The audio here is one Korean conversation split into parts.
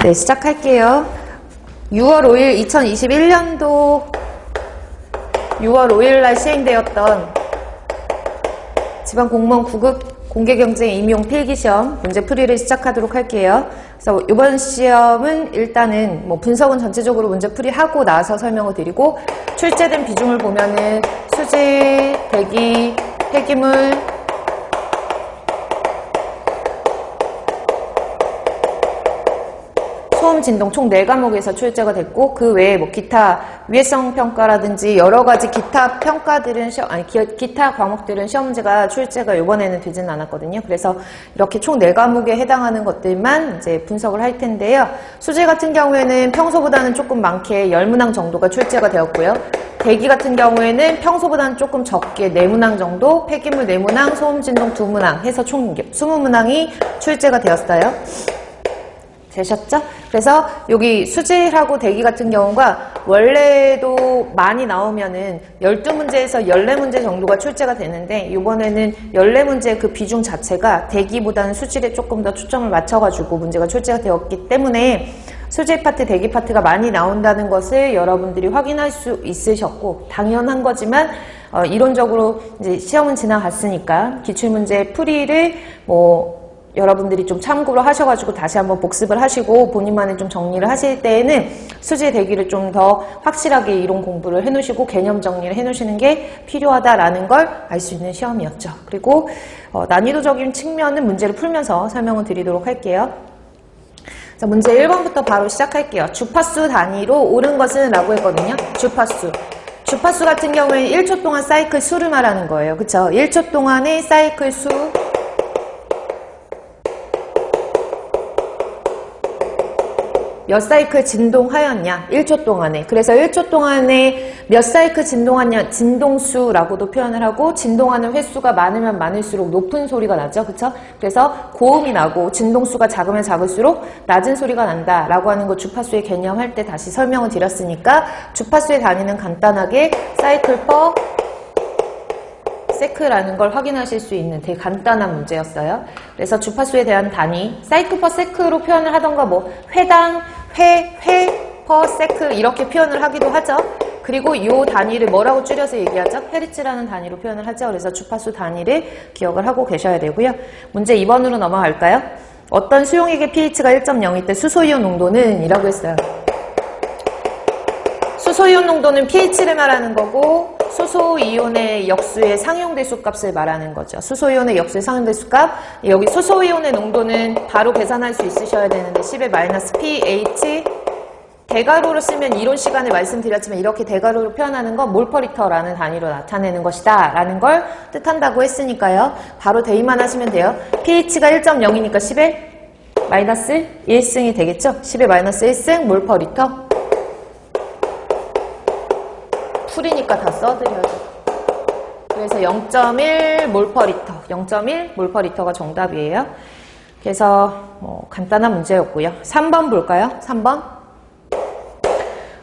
네, 시작할게요. 6월 5일 2021년도 6월 5일 날 시행되었던 지방공무원 9급 공개경쟁 임용 필기시험 문제풀이를 시작하도록 할게요. 그래서 이번 시험은 일단은 분석은 전체적으로 문제풀이하고 나서 설명을 드리고, 출제된 비중을 보면은 수지, 대기, 폐기물, 소음, 진동 총 4과목에서 출제가 됐고, 그 외에 기타 위해성 평가라든지 여러 가지 기타 평가들은 기타 과목들은 시험 문제가 출제가 이번에는 되지는 않았거든요. 그래서 이렇게 총 4과목에 해당하는 것들만 이제 분석을 할 텐데요. 수지 같은 경우에는 평소보다는 조금 많게 10문항 정도가 출제가 되었고요. 대기 같은 경우에는 평소보다는 조금 적게 4문항 정도, 폐기물 4문항, 소음, 진동 2문항 해서 총 20문항이 출제가 되었어요. 되셨죠? 그래서 여기 수지하고 대기 같은 경우가 원래도 많이 나오면은 12문제에서 14문제 정도가 출제가 되는데, 이번에는 14문제 그 비중 자체가 대기보다는 수지에 조금 더 초점을 맞춰가지고 문제가 출제가 되었기 때문에 수지 파트, 대기 파트가 많이 나온다는 것을 여러분들이 확인할 수 있으셨고, 당연한 거지만 이론적으로 이제 시험은 지나갔으니까 기출문제 풀이를 여러분들이 좀 참고를 하셔가지고 다시 한번 복습을 하시고 본인만의 좀 정리를 하실 때에는 수지 대기를 좀 더 확실하게 이론 공부를 해놓으시고 개념 정리를 해놓으시는 게 필요하다라는 걸 알 수 있는 시험이었죠. 그리고 난이도적인 측면은 문제를 풀면서 설명을 드리도록 할게요. 자, 문제 1번부터 바로 시작할게요. 주파수 단위로 옳은 것은 라고 했거든요. 주파수 같은 경우에 1초 동안 사이클 수를 말하는 거예요. 그쵸? 1초 동안의 사이클 수, 몇 사이클 진동하였냐? 1초 동안에. 그래서 1초 동안에 몇 사이클 진동하냐? 진동수라고도 표현을 하고, 진동하는 횟수가 많으면 많을수록 높은 소리가 나죠. 그쵸? 그래서 고음이 나고 진동수가 작으면 작을수록 낮은 소리가 난다라고 하는 거 주파수의 개념 할 때 다시 설명을 드렸으니까, 주파수의 단위는 간단하게 사이클 퍼 세크라는 걸 확인하실 수 있는 되게 간단한 문제였어요. 그래서 주파수에 대한 단위, 사이클 퍼 세크로 표현을 하던가 회당, 회 퍼 세크 이렇게 표현을 하기도 하죠. 그리고 이 단위를 뭐라고 줄여서 얘기하죠? 헤르츠라는 단위로 표현을 하죠. 그래서 주파수 단위를 기억을 하고 계셔야 되고요. 문제 2번으로 넘어갈까요? 어떤 수용액의 pH가 1.0일 때 수소이온 농도는 이라고 했어요. 수소이온 농도는 pH를 말하는 거고, 수소이온의 역수의 상용대수 값을 말하는 거죠. 수소이온의 역수의 상용대수 값. 여기 수소이온의 농도는 바로 계산할 수 있으셔야 되는데 10의 마이너스 pH, 대괄호로 쓰면 이론 시간에 말씀드렸지만 이렇게 대괄호로 표현하는 건 몰퍼리터라는 단위로 나타내는 것이다 라는 걸 뜻한다고 했으니까요. 바로 대입만 하시면 돼요. pH가 1.0이니까 10의 마이너스 1승이 되겠죠. 10의 마이너스 1승 몰퍼리터. 풀이니까 다 써드려야죠. 그래서 0.1 몰퍼리터, 0.1 몰퍼리터가 정답이에요. 그래서 간단한 문제였고요. 3번 볼까요? 3번.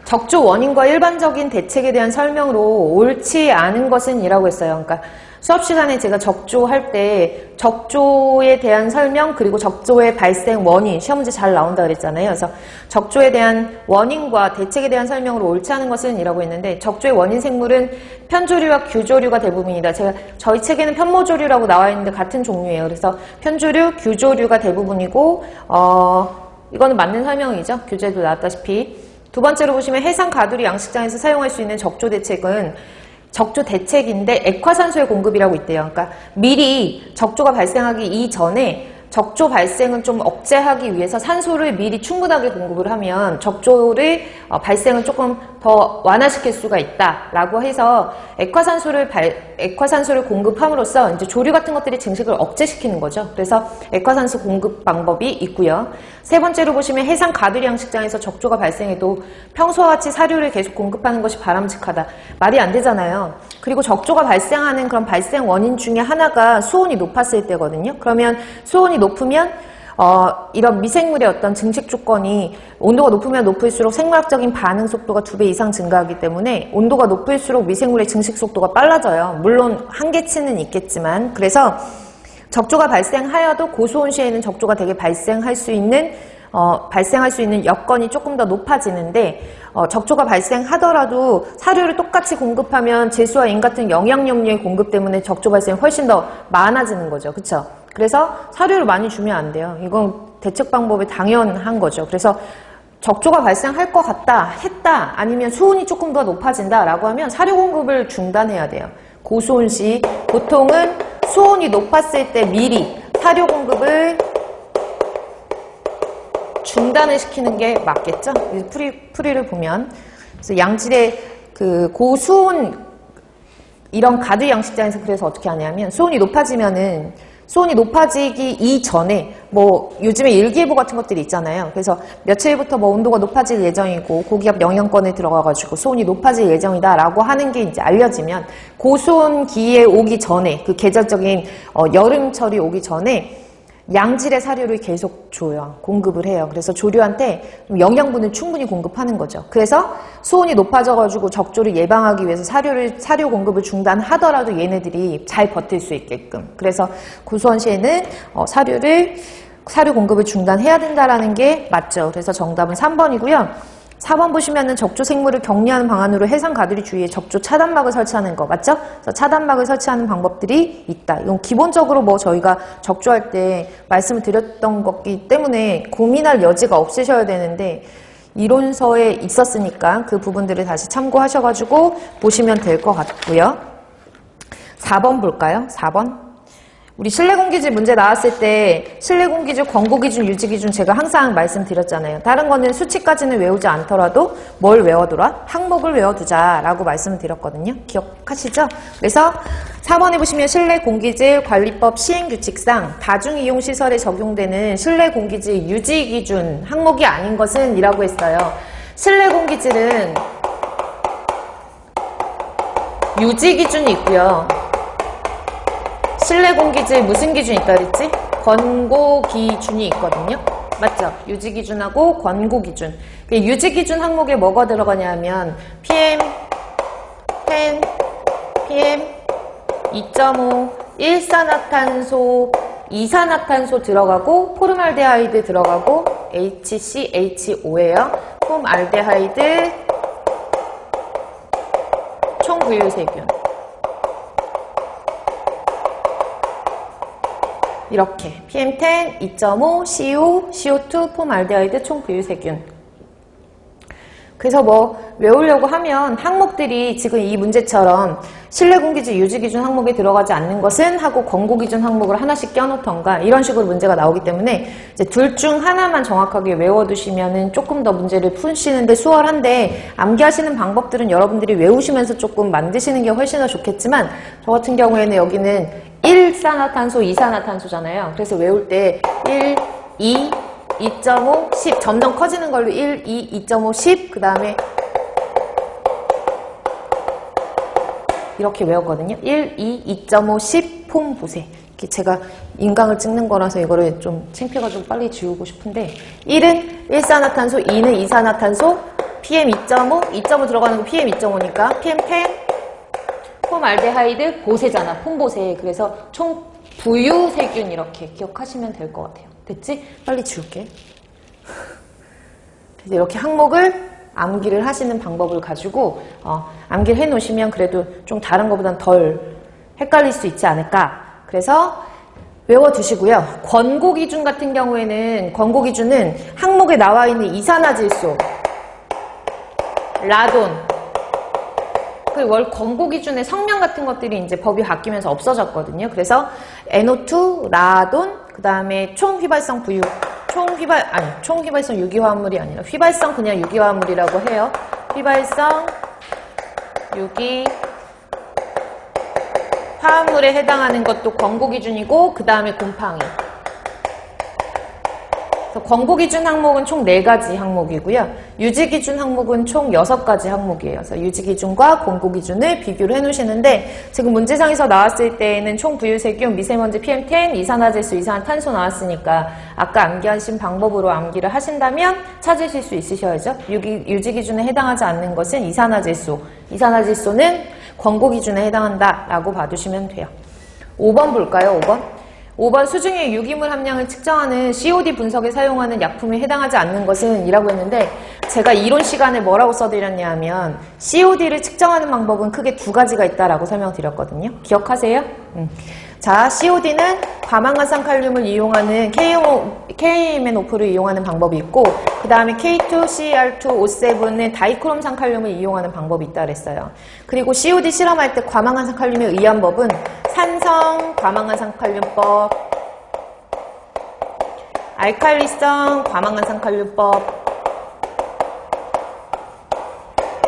적조 원인과 일반적인 대책에 대한 설명으로 옳지 않은 것은 이라고 했어요. 그러니까 수업 시간에 제가 적조할 때 적조에 대한 설명, 그리고 적조의 발생 원인, 시험 문제 잘 나온다 그랬잖아요. 그래서 적조에 대한 원인과 대책에 대한 설명으로 옳지 않은 것은 이라고 했는데, 적조의 원인 생물은 편조류와 규조류가 대부분이다. 저희 책에는 편모조류라고 나와 있는데 같은 종류예요. 그래서 편조류, 규조류가 대부분이고, 이거는 맞는 설명이죠. 교재도 나왔다시피. 두 번째로 보시면 해상 가두리 양식장에서 사용할 수 있는 적조 대책은 적조 대책인데 액화산소의 공급이라고 있대요. 그러니까 미리 적조가 발생하기 이전에 적조 발생은 좀 억제하기 위해서 산소를 미리 충분하게 공급을 하면 적조를 발생을 조금 더 완화시킬 수가 있다라고 해서 액화산소를 공급함으로써 이제 조류 같은 것들이 증식을 억제시키는 거죠. 그래서 액화산소 공급 방법이 있고요. 세 번째로 보시면 해상 가두리 양식장에서 적조가 발생해도 평소와 같이 사료를 계속 공급하는 것이 바람직하다. 말이 안 되잖아요. 그리고 적조가 발생하는 그런 발생 원인 중에 하나가 수온이 높았을 때거든요. 그러면 수온이 높으면 이런 미생물의 어떤 증식 조건이 온도가 높으면 높을수록 생물학적인 반응 속도가 2배 이상 증가하기 때문에 온도가 높을수록 미생물의 증식 속도가 빨라져요. 물론 한계치는 있겠지만, 그래서 적조가 발생하여도 고수온 시에는 적조가 되게 발생할 수 있는 발생할 수 있는 여건이 조금 더 높아지는데 적조가 발생하더라도 사료를 똑같이 공급하면 제수와 인 같은 영양염료의 공급 때문에 적조 발생이 훨씬 더 많아지는 거죠. 그쵸? 그래서 사료를 많이 주면 안 돼요. 이건 대책 방법이 당연한 거죠. 그래서 적조가 발생할 것 같다, 했다, 아니면 수온이 조금 더 높아진다 라고 하면 사료 공급을 중단해야 돼요. 고수온 시 보통은 수온이 높았을 때 미리 사료 공급을 중단을 시키는 게 맞겠죠? 풀이를 보면. 그래서 양질의 그 고수온, 이런 가두 양식장에서 그래서 어떻게 하냐면 수온이 높아지기 이전에 요즘에 일기예보 같은 것들이 있잖아요. 그래서 며칠부터 온도가 높아질 예정이고 고기압 영향권에 들어가가지고 수온이 높아질 예정이다라고 하는 게 이제 알려지면 고수온기에 오기 전에 그 계절적인 여름철이 오기 전에 양질의 사료를 계속 줘요. 공급을 해요. 그래서 조류한테 영양분을 충분히 공급하는 거죠. 그래서 수온이 높아져가지고 적조를 예방하기 위해서 사료 공급을 중단하더라도 얘네들이 잘 버틸 수 있게끔. 그래서 고수원 시에는 사료 공급을 중단해야 된다라는 게 맞죠. 그래서 정답은 3번이고요. 4번 보시면은 적조 생물을 격리하는 방안으로 해상 가두리 주위에 적조 차단막을 설치하는 거 맞죠? 그래서 차단막을 설치하는 방법들이 있다. 이건 기본적으로 저희가 적조할 때 말씀을 드렸던 거기 때문에 고민할 여지가 없으셔야 되는데 이론서에 있었으니까 그 부분들을 다시 참고하셔가지고 보시면 될 것 같고요. 4번 볼까요? 4번. 우리 실내공기질 문제 나왔을 때 실내공기질 권고기준, 유지기준 제가 항상 말씀드렸잖아요. 다른 거는 수치까지는 외우지 않더라도 뭘 외워두라? 항목을 외워두자라고 말씀을 드렸거든요. 기억하시죠? 그래서 4번에 보시면 실내공기질 관리법 시행규칙상 다중이용시설에 적용되는 실내공기질 유지기준 항목이 아닌 것은 이라고 했어요. 실내공기질은 유지기준이 있고요. 실내공기질 무슨 기준이 있다 그랬지? 권고기준이 있거든요. 맞죠? 유지기준하고 권고기준. 유지기준 항목에 뭐가 들어가냐면 PM, 10, PM, 2.5, 일산화탄소, 이산화탄소 들어가고 포름알데하이드 들어가고 HCHO예요. 폼알데하이드, 총부유세균. 이렇게 PM10, 2.5, CO, CO2, 폼알데하이드, 총부유세균. 그래서 외우려고 하면 항목들이 지금 이 문제처럼 실내공기질 유지기준 항목에 들어가지 않는 것은 하고 권고기준 항목을 하나씩 껴놓던가 이런 식으로 문제가 나오기 때문에 이제 둘 중 하나만 정확하게 외워두시면은 조금 더 문제를 푸시는데 수월한데 암기하시는 방법들은 여러분들이 외우시면서 조금 만드시는 게 훨씬 더 좋겠지만 저 같은 경우에는 여기는 1산화탄소, 2산화탄소잖아요. 그래서 외울 때 1, 2, 2.5, 10 점점 커지는 걸로 1, 2, 2.5, 10 그 다음에 이렇게 외웠거든요. 1, 2, 2.5, 10 폼 보세. 이렇게 제가 인강을 찍는 거라서 이거를 좀 창피해가지고 빨리 지우고 싶은데 1은 1산화탄소, 2는 이산화탄소, PM 2.5, 2.5 들어가는 거 PM 2.5니까 PM 10 폼알데하이드 보세잖아. 폼보세. 그래서 총 부유세균 이렇게 기억하시면 될 것 같아요. 됐지? 빨리 지울게. 그래서 이렇게 항목을 암기를 하시는 방법을 가지고 암기를 해놓으시면 그래도 좀 다른 것보단 덜 헷갈릴 수 있지 않을까. 그래서 외워두시고요. 권고기준 같은 경우에는 권고기준은 항목에 나와 있는 이산화질소, 라돈, 권고기준의 성명 같은 것들이 이제 법이 바뀌면서 없어졌거든요. 그래서 NO2, 라돈, 그 다음에 총휘발성 부유, 총휘발성 유기화합물이 아니라 휘발성 그냥 유기화합물이라고 해요. 휘발성 유기 화합물에 해당하는 것도 권고기준이고 그 다음에 곰팡이. 권고기준 항목은 총 4가지 항목이고요. 유지기준 항목은 총 6가지 항목이에요. 그래서 유지기준과 권고기준을 비교를 해놓으시는데 지금 문제상에서 나왔을 때에는 총부유세균, 미세먼지, PM10, 이산화질소, 이산화탄소 나왔으니까 아까 암기하신 방법으로 암기를 하신다면 찾으실 수 있으셔야죠. 유지기준에 해당하지 않는 것은 이산화질소. 이산화질소는 권고기준에 해당한다라고 봐두시면 돼요. 5번 볼까요? 5번. 5번 수중의 유기물 함량을 측정하는 COD 분석에 사용하는 약품에 해당하지 않는 것은 이라고 했는데 제가 이론 시간에 뭐라고 써드렸냐 하면 COD를 측정하는 방법은 크게 두 가지가 있다라고 설명드렸거든요. 기억하세요? 자, COD는 과망간산칼륨을 이용하는 KMNO4를 이용하는 방법이 있고 그 다음에 K2CR2O7은 다이크롬산칼륨을 이용하는 방법이 있다 그랬어요. 그리고 COD 실험할 때 과망간산칼륨에 의한 법은 산성 과망간산칼륨법, 알칼리성 과망간산칼륨법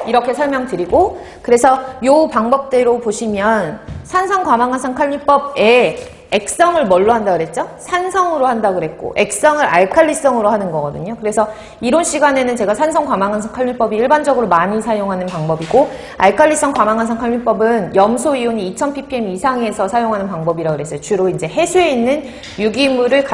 이렇게 설명드리고 그래서 요 방법대로 보시면 산성 과망간산칼륨법에 액성을 뭘로 한다 그랬죠? 산성으로 한다 그랬고 액성을 알칼리성으로 하는 거거든요. 그래서 이론 시간에는 제가 산성 과망간산칼륨법이 일반적으로 많이 사용하는 방법이고 알칼리성 과망간산칼륨법은 염소 이온이 2000ppm 이상에서 사용하는 방법이라고 그랬어요. 주로 이제 해수에 있는 유기물의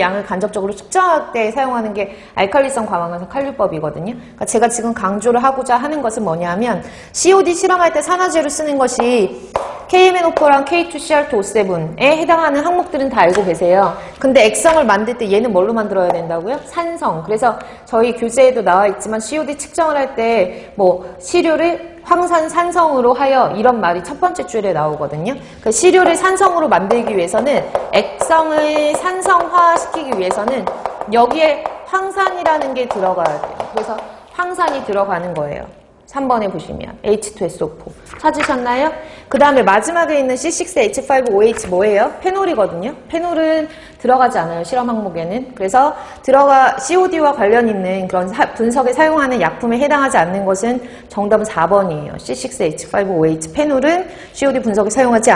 양을 간접적으로 측정할 때 사용하는 게 알칼리성 과망간산칼륨법이거든요. 그러니까 제가 지금 강조를 하고자 하는 것은 뭐냐면 COD 실험할 때 산화제로 쓰는 것이 KMNO4랑 K2CR2O7에 해당하는 항목들은 다 알고 계세요. 근데 액성을 만들 때 얘는 뭘로 만들어야 된다고요? 산성. 그래서 저희 교재에도 나와 있지만 COD 측정을 할 때 뭐 시료를 황산산성으로 하여 이런 말이 첫 번째 줄에 나오거든요. 그 시료를 산성으로 만들기 위해서는 액성을 산성화시키기 위해서는 여기에 황산이라는 게 들어가야 돼요. 그래서 황산이 들어가는 거예요. 3번에 보시면 H2SO4 찾으셨나요? 그 다음에 마지막에 있는 C6H5OH 뭐예요? 페놀이거든요. 페놀은 들어가지 않아요. 실험 항목에는. 그래서 COD와 관련 있는 그런 분석에 사용하는 약품에 해당하지 않는 것은 정답은 4번이에요. C6H5OH 페놀은 COD 분석에 사용하지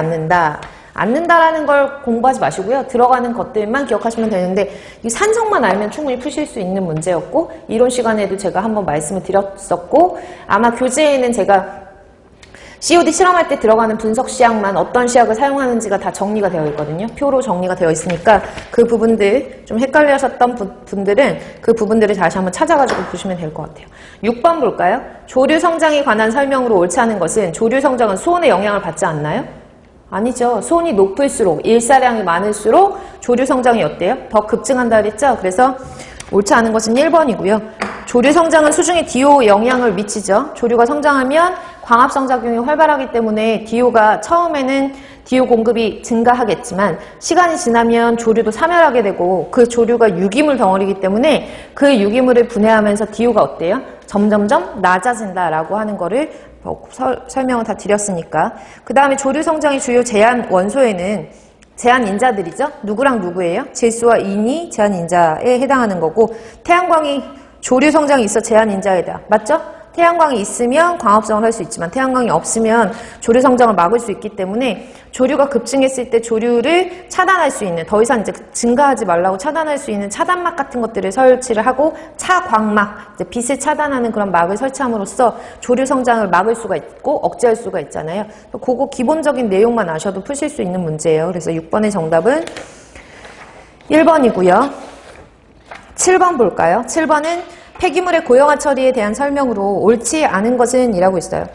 않는다라는 걸 공부하지 마시고요. 들어가는 것들만 기억하시면 되는데 이 산성만 알면 충분히 푸실 수 있는 문제였고 이론 시간에도 제가 한번 말씀을 드렸었고 아마 교재에는 제가 COD 실험할 때 들어가는 분석 시약만 어떤 시약을 사용하는지가 다 정리가 되어 있거든요. 표로 정리가 되어 있으니까 그 부분들 좀 헷갈려하셨던 분들은 그 부분들을 다시 한번 찾아가지고 보시면 될 것 같아요. 6번 볼까요? 조류 성장에 관한 설명으로 옳지 않은 것은 조류 성장은 수온의 영향을 받지 않나요? 아니죠. 수온이 높을수록 일사량이 많을수록 조류 성장이 어때요? 더 급증한다 그랬죠? 그래서 옳지 않은 것은 1번이고요. 조류 성장은 수중에 DO 영향을 미치죠. 조류가 성장하면 광합성 작용이 활발하기 때문에 DO가 처음에는 DO 공급이 증가하겠지만 시간이 지나면 조류도 사멸하게 되고 그 조류가 유기물 덩어리이기 때문에 그 유기물을 분해하면서 DO가 어때요? 점점점 낮아진다라고 하는 거를 설명을 다 드렸으니까. 그 다음에 조류 성장의 주요 제한 원소에는 제한 인자들이죠. 누구랑 누구예요? 질소와 인이 제한 인자에 해당하는 거고 태양광이 조류 성장이 있어 제한 인자에다. 맞죠? 태양광이 있으면 광합성을 할 수 있지만 태양광이 없으면 조류 성장을 막을 수 있기 때문에 조류가 급증했을 때 조류를 차단할 수 있는 더 이상 이제 증가하지 말라고 차단할 수 있는 차단막 같은 것들을 설치를 하고 차광막, 이제 빛을 차단하는 그런 막을 설치함으로써 조류 성장을 막을 수가 있고 억제할 수가 있잖아요. 그거 기본적인 내용만 아셔도 푸실 수 있는 문제예요. 그래서 6번의 정답은 1번이고요. 7번 볼까요? 7번은 폐기물의 고형화 처리에 대한 설명으로 옳지 않은 것은 이라고 있어요.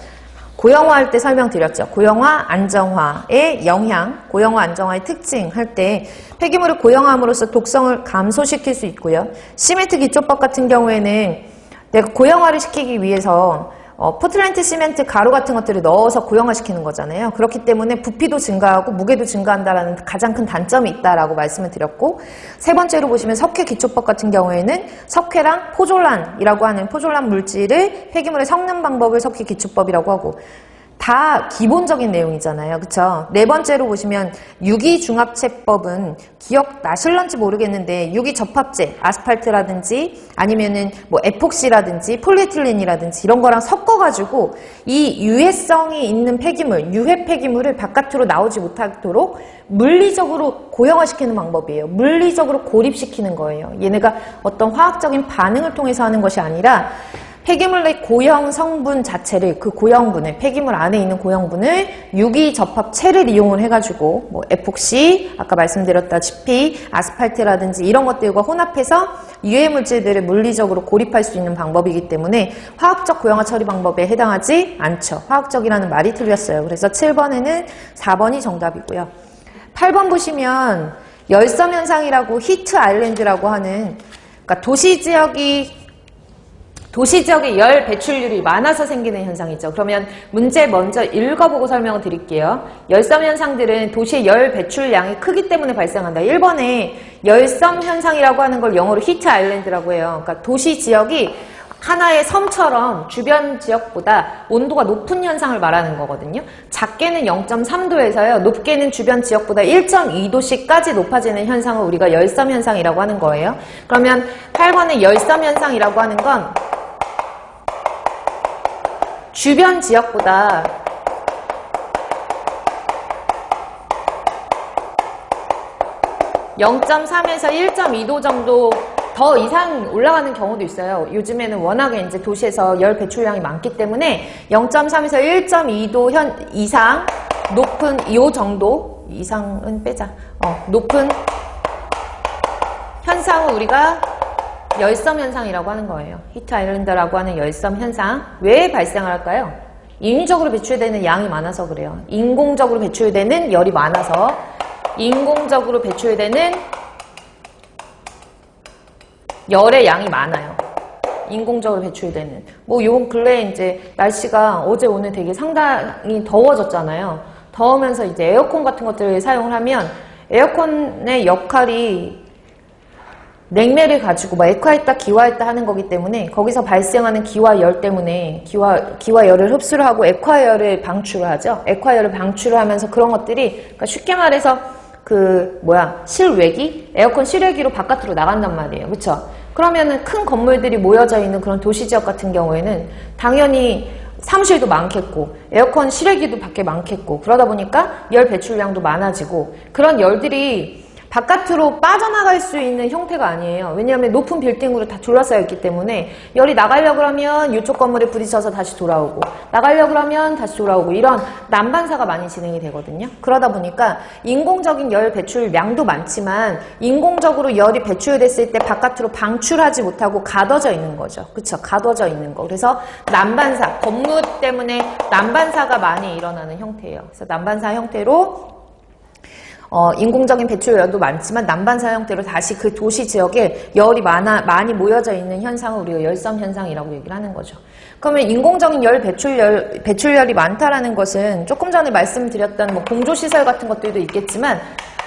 고형화할 때 설명드렸죠. 고형화, 안정화의 영향, 고형화, 안정화의 특징 할 때 폐기물을 고형화함으로써 독성을 감소시킬 수 있고요. 시멘트 기초법 같은 경우에는 내가 고형화를 시키기 위해서 포틀랜드 시멘트 가루 같은 것들을 넣어서 고형화시키는 거잖아요. 그렇기 때문에 부피도 증가하고 무게도 증가한다는 가장 큰 단점이 있다라고 말씀을 드렸고 세 번째로 보시면 석회 기초법 같은 경우에는 석회랑 포졸란이라고 하는 포졸란 물질을 폐기물에 섞는 방법을 석회 기초법이라고 하고 다 기본적인 내용이잖아요. 그쵸? 네 번째로 보시면 유기중합체법은 기억나실런지 모르겠는데 유기접합제, 아스팔트라든지 아니면은 뭐 에폭시라든지 폴리에틸렌이라든지 이런 거랑 섞어가지고 이 유해성이 있는 폐기물, 유해 폐기물을 바깥으로 나오지 못하도록 물리적으로 고형화시키는 방법이에요. 물리적으로 고립시키는 거예요. 얘네가 어떤 화학적인 반응을 통해서 하는 것이 아니라 폐기물의 고형 성분 자체를 그 고형분을 폐기물 안에 있는 고형분을 유기접합체를 이용을 해가지고 뭐 에폭시 아까 말씀드렸다시피 아스팔트라든지 이런 것들과 혼합해서 유해 물질들을 물리적으로 고립할 수 있는 방법이기 때문에 화학적 고형화 처리 방법에 해당하지 않죠. 화학적이라는 말이 틀렸어요. 그래서 7번에는 4번이 정답이고요. 8번 보시면 열섬 현상이라고 히트 아일랜드라고 하는, 그러니까 도시 지역의 열 배출률이 많아서 생기는 현상이죠. 그러면 문제 먼저 읽어보고 설명을 드릴게요. 열섬 현상들은 도시의 열 배출량이 크기 때문에 발생한다. 1번에 열섬 현상이라고 하는 걸 영어로 히트 아일랜드라고 해요. 그러니까 도시 지역이 하나의 섬처럼 주변 지역보다 온도가 높은 현상을 말하는 거거든요. 작게는 0.3도에서요. 높게는 주변 지역보다 1.2도씩까지 높아지는 현상을 우리가 열섬 현상이라고 하는 거예요. 그러면 8번의 열섬 현상이라고 하는 건 주변 지역보다 (0.3에서 1.2도) 정도 더 이상 올라가는 경우도 있어요. 요즘에는 워낙에 이제 도시에서 열 배출량이 많기 때문에 0.3에서 1.2도 이상 높은 이 정도 이상은 빼자. 높은 현상을 우리가 열섬 현상이라고 하는 거예요. 히트 아일랜드라고 하는 열섬 현상. 왜 발생을 할까요? 인위적으로 배출되는 양이 많아서 그래요. 인공적으로 배출되는 열이 많아서 인공적으로 배출되는 열의 양이 많아요. 인공적으로 배출되는. 뭐, 요 근래에 이제 날씨가 어제 오늘 되게 상당히 더워졌잖아요. 더우면서 이제 에어컨 같은 것들을 사용을 하면 에어컨의 역할이 냉매를 가지고 뭐 액화했다, 기화했다 하는 거기 때문에 거기서 발생하는 기화 열 때문에 기화 열을 흡수를 하고 액화열을 방출을 하죠. 액화열을 방출을 하면서 그런 것들이, 그러니까 쉽게 말해서 실외기? 에어컨 실외기로 바깥으로 나간단 말이에요. 그쵸? 그러면은 큰 건물들이 모여져 있는 그런 도시지역 같은 경우에는 당연히 사무실도 많겠고 에어컨 실외기도 밖에 많겠고 그러다 보니까 열 배출량도 많아지고 그런 열들이 바깥으로 빠져나갈 수 있는 형태가 아니에요. 왜냐하면 높은 빌딩으로 다 둘러싸여 있기 때문에 열이 나가려고 하면 이쪽 건물에 부딪혀서 다시 돌아오고 나가려고 하면 다시 돌아오고 이런 난반사가 많이 진행이 되거든요. 그러다 보니까 인공적인 열 배출량도 많지만 인공적으로 열이 배출됐을 때 바깥으로 방출하지 못하고 가둬져 있는 거죠. 그쵸? 가둬져 있는 거. 그래서 난반사, 건물 때문에 난반사가 많이 일어나는 형태예요. 그래서 난반사 형태로 인공적인 배출열도 많지만 난반사 형태로 다시 그 도시 지역에 열이 많이 모여져 있는 현상을 우리가 열섬 현상이라고 얘기를 하는 거죠. 그러면 인공적인 열 배출열이 많다라는 것은 조금 전에 말씀드렸던 뭐 공조시설 같은 것들도 있겠지만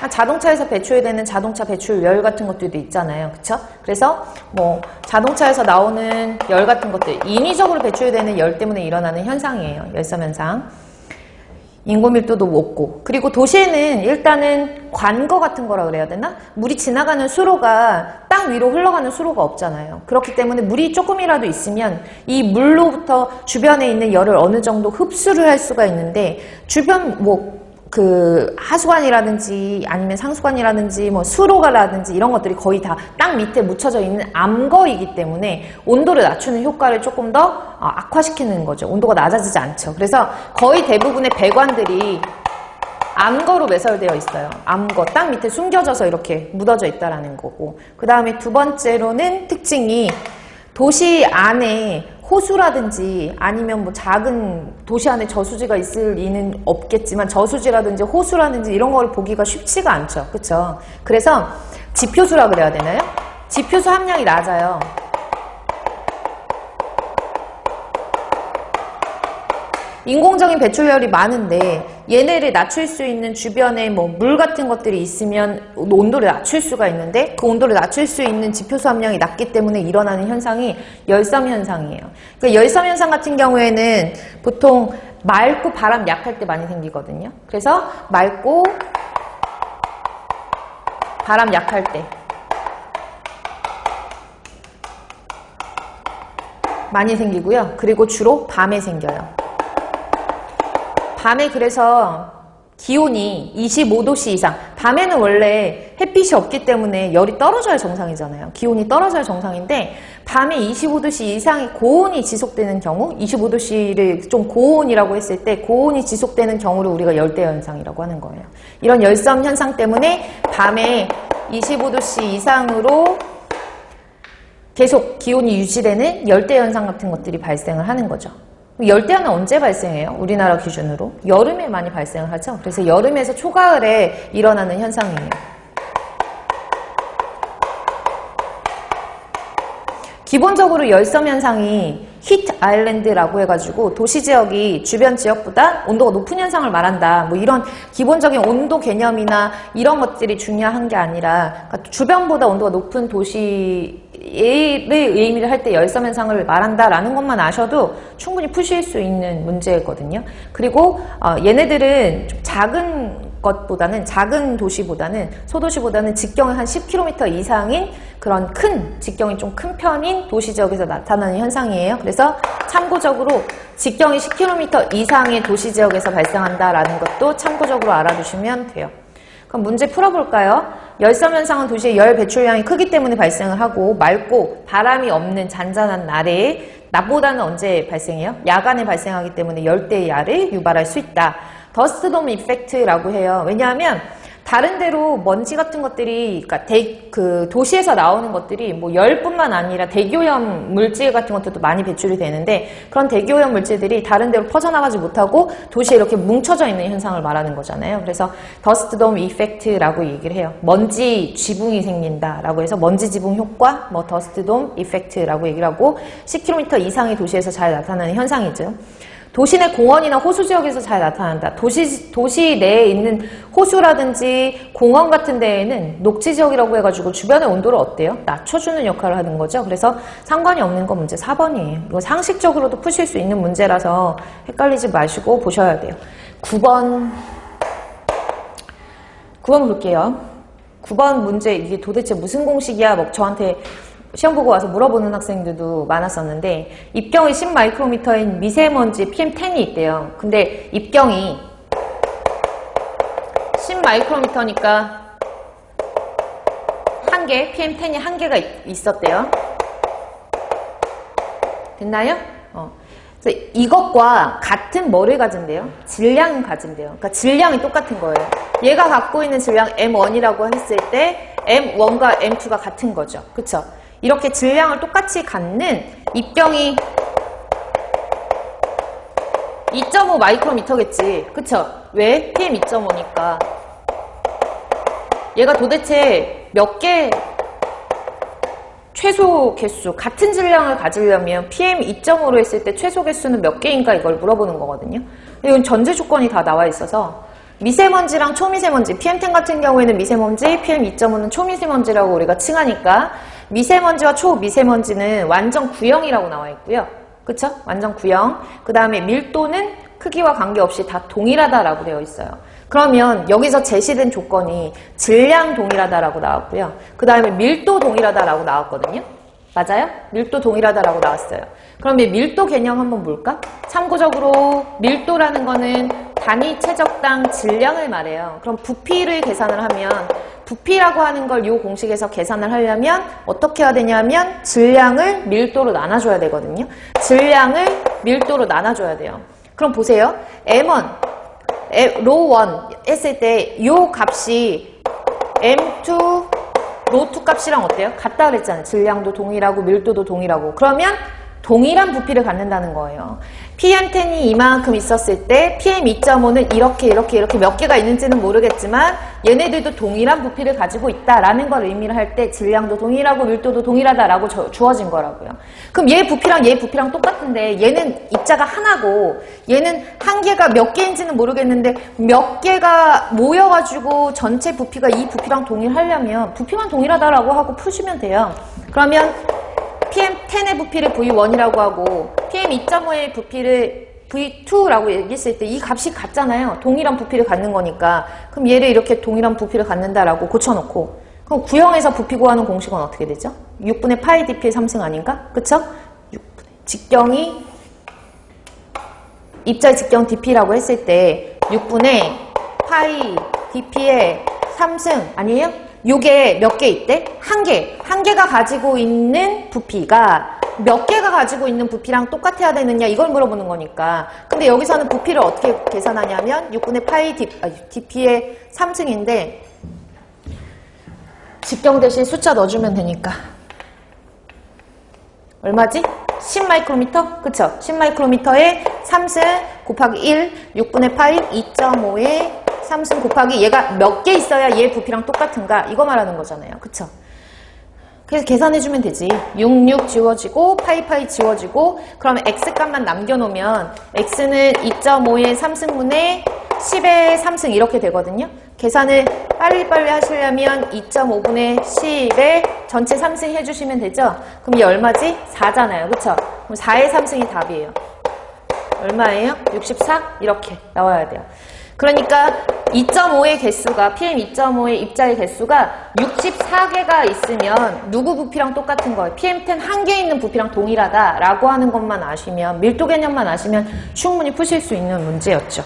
자동차에서 배출되는 자동차 배출열 같은 것들도 있잖아요. 그쵸? 그래서 뭐 자동차에서 나오는 열 같은 것들, 인위적으로 배출되는 열 때문에 일어나는 현상이에요. 열섬 현상. 인구밀도도 높고 그리고 도시에는 일단은 관거 같은 거라 그래야 되나? 물이 지나가는 수로가 땅 위로 흘러가는 수로가 없잖아요. 그렇기 때문에 물이 조금이라도 있으면 이 물로부터 주변에 있는 열을 어느 정도 흡수를 할 수가 있는데 주변 하수관이라든지 아니면 상수관이라든지 뭐 수로가라든지 이런 것들이 거의 다 땅 밑에 묻혀져 있는 암거이기 때문에 온도를 낮추는 효과를 조금 더 악화시키는 거죠. 온도가 낮아지지 않죠. 그래서 거의 대부분의 배관들이 암거로 매설되어 있어요. 암거, 땅 밑에 숨겨져서 이렇게 묻어져 있다라는 거고. 그 다음에 두 번째로는 특징이 도시 안에 호수라든지 아니면 뭐 작은 도시 안에 저수지가 있을 리는 없겠지만 저수지라든지 호수라든지 이런 걸 보기가 쉽지가 않죠. 그쵸? 그래서 지표수라 그래야 되나요? 지표수 함량이 낮아요. 인공적인 배출열이 많은데 얘네를 낮출 수 있는 주변에 뭐 물 같은 것들이 있으면 온도를 낮출 수가 있는데 그 온도를 낮출 수 있는 지표수 함량이 낮기 때문에 일어나는 현상이 열섬 현상이에요. 그러니까 열섬 현상 같은 경우에는 보통 맑고 바람 약할 때 많이 생기거든요. 그래서 맑고 바람 약할 때 많이 생기고요. 그리고 주로 밤에 생겨요. 밤에 그래서 기온이 25도씨 이상, 밤에는 원래 햇빛이 없기 때문에 열이 떨어져야 정상이잖아요. 기온이 떨어져야 정상인데 밤에 25도씨 이상의 고온이 지속되는 경우, 25도씨를 좀 고온이라고 했을 때 고온이 지속되는 경우를 우리가 열대 현상이라고 하는 거예요. 이런 열섬 현상 때문에 밤에 25도씨 이상으로 계속 기온이 유지되는 열대 현상 같은 것들이 발생을 하는 거죠. 열대야는 언제 발생해요? 우리나라 기준으로 여름에 많이 발생을 하죠. 그래서 여름에서 초가을에 일어나는 현상이에요. 기본적으로 열섬 현상이 히트 아일랜드라고 해가지고 도시 지역이 주변 지역보다 온도가 높은 현상을 말한다. 뭐 이런 기본적인 온도 개념이나 이런 것들이 중요한 게 아니라 그러니까 주변보다 온도가 높은 도시의 의미를 할 때 열섬 현상을 말한다라는 것만 아셔도 충분히 푸실 수 있는 문제거든요. 그리고 얘네들은 좀 작은 도시보다는 소도시보다는 직경이 한 10km 이상인 그런 직경이 좀 큰 편인 도시 지역에서 나타나는 현상이에요. 그래서 참고적으로 직경이 10km 이상의 도시 지역에서 발생한다라는 것도 참고적으로 알아두시면 돼요. 그럼 문제 풀어볼까요? 열섬 현상은 도시의 열 배출량이 크기 때문에 발생을 하고 맑고 바람이 없는 잔잔한 날에 낮보다는 언제 발생해요? 야간에 발생하기 때문에 열대야를 유발할 수 있다. 더스트돔 이펙트라고 해요. 왜냐하면 다른 데로 먼지 같은 것들이 그러니까 도시에서 나오는 것들이 뭐 열뿐만 아니라 대기오염 물질 같은 것들도 많이 배출이 되는데 그런 대기오염 물질들이 다른 데로 퍼져나가지 못하고 도시에 이렇게 뭉쳐져 있는 현상을 말하는 거잖아요. 그래서 더스트돔 이펙트라고 얘기를 해요. 먼지 지붕이 생긴다라고 해서 먼지 지붕 효과, 뭐 더스트돔 이펙트라고 얘기를 하고 10km 이상의 도시에서 잘 나타나는 현상이죠. 도시 내 공원이나 호수 지역에서 잘 나타난다. 도시 내에 있는 호수라든지 공원 같은 데에는 녹지 지역이라고 해가지고 주변의 온도를 어때요? 낮춰주는 역할을 하는 거죠. 그래서 상관이 없는 거 문제 4번이에요. 이거 상식적으로도 푸실 수 있는 문제라서 헷갈리지 마시고 보셔야 돼요. 9번 볼게요. 9번 문제 이게 도대체 무슨 공식이야? 뭐 저한테 시험 보고 와서 물어보는 학생들도 많았었는데 입경이 10마이크로미터인 미세먼지 PM10이 있대요. 근데 입경이 10마이크로미터니까 한 개, PM10이 한 개가 있었대요. 됐나요? 그래서 이것과 같은 뭐를 가진대요? 질량을 가진대요. 그러니까 질량이 똑같은 거예요. 얘가 갖고 있는 질량 M1이라고 했을 때 M1과 M2가 같은 거죠. 그쵸? 이렇게 질량을 똑같이 갖는 입경이 2.5 마이크로미터겠지. 그쵸? 왜? PM 2.5니까. 얘가 도대체 몇 개 최소 개수, 같은 질량을 가지려면 PM 2.5로 했을 때 최소 개수는 몇 개인가 이걸 물어보는 거거든요. 이건 전제 조건이 다 나와 있어서 미세먼지랑 초미세먼지, PM10 같은 경우에는 미세먼지, PM 2.5는 초미세먼지라고 우리가 칭하니까 미세먼지와 초미세먼지는 완전 구형이라고 나와 있고요. 그쵸? 완전 구형. 그 다음에 밀도는 크기와 관계없이 다 동일하다라고 되어 있어요. 그러면 여기서 제시된 조건이 질량 동일하다라고 나왔고요. 그 다음에 밀도 동일하다라고 나왔거든요. 맞아요? 밀도 동일하다라고 나왔어요. 그럼 이 밀도 개념 한번 볼까? 참고적으로 밀도라는 거는 단위 최적당 질량을 말해요. 그럼 부피를 계산을 하면 부피라고 하는 걸 이 공식에서 계산을 하려면 어떻게 해야 되냐면 질량을 밀도로 나눠줘야 되거든요. 질량을 밀도로 나눠줘야 돼요. 그럼 보세요. M1, 로1 했을 때 이 값이 M2, 로2 값이랑 어때요? 같다 그랬잖아요. 질량도 동일하고 밀도도 동일하고. 그러면 동일한 부피를 갖는다는 거예요. PM10이 이만큼 있었을 때 PM2.5는 이렇게 몇 개가 있는지는 모르겠지만 얘네들도 동일한 부피를 가지고 있다라는 걸 의미를 할 때 질량도 동일하고 밀도도 동일하다라고 주어진 거라고요. 그럼 얘 부피랑 똑같은데 얘는 입자가 하나고 얘는 한 개가 몇 개인지는 모르겠는데 몇 개가 모여가지고 전체 부피가 이 부피랑 동일하려면 부피만 동일하다라고 하고 푸시면 돼요. 그러면 PM10의 부피를 V1이라고 하고 PM2.5의 부피를 V2라고 얘기했을 때 이 값이 같잖아요. 동일한 부피를 갖는 거니까. 그럼 얘를 이렇게 동일한 부피를 갖는다라고 고쳐놓고 그럼 구형에서 부피 구하는 공식은 어떻게 되죠? 6분의 파이 dp의 3승 아닌가? 그쵸? 6분의 직경이 입자의 직경 dp라고 했을 때 6분의 파이 dp의 3승 아니에요? 요게 몇 개 있대? 한 개가 가지고 있는 부피가 몇 개가 가지고 있는 부피랑 똑같아야 되느냐 이걸 물어보는 거니까. 근데 여기서는 부피를 어떻게 계산하냐면 6분의 파이 dp의 3승인데 직경 대신 숫자 넣어주면 되니까 얼마지? 10마이크로미터? 그쵸? 10마이크로미터에 3승 곱하기 1, 6분의 8, 2.5에 3승 곱하기 얘가 몇 개 있어야 얘 부피랑 똑같은가? 이거 말하는 거잖아요. 그쵸? 그래서 계산해주면 되지. 6 지워지고 파이 지워지고 그러면 x값만 남겨놓으면 x는 2.5의 3승분의 10의 3승 이렇게 되거든요. 계산을 빨리빨리 하시려면 2.5분의 10에 전체 3승 해주시면 되죠. 그럼 이게 얼마지? 4잖아요. 그쵸? 그럼 4의 3승이 답이에요. 얼마예요? 64? 이렇게 나와야 돼요. 그러니까 2.5의 개수가 PM2.5의 입자의 개수가 64개가 있으면 누구 부피랑 똑같은 거예요? PM10 한 개 있는 부피랑 동일하다라고 하는 것만 아시면 밀도 개념만 아시면 충분히 푸실 수 있는 문제였죠.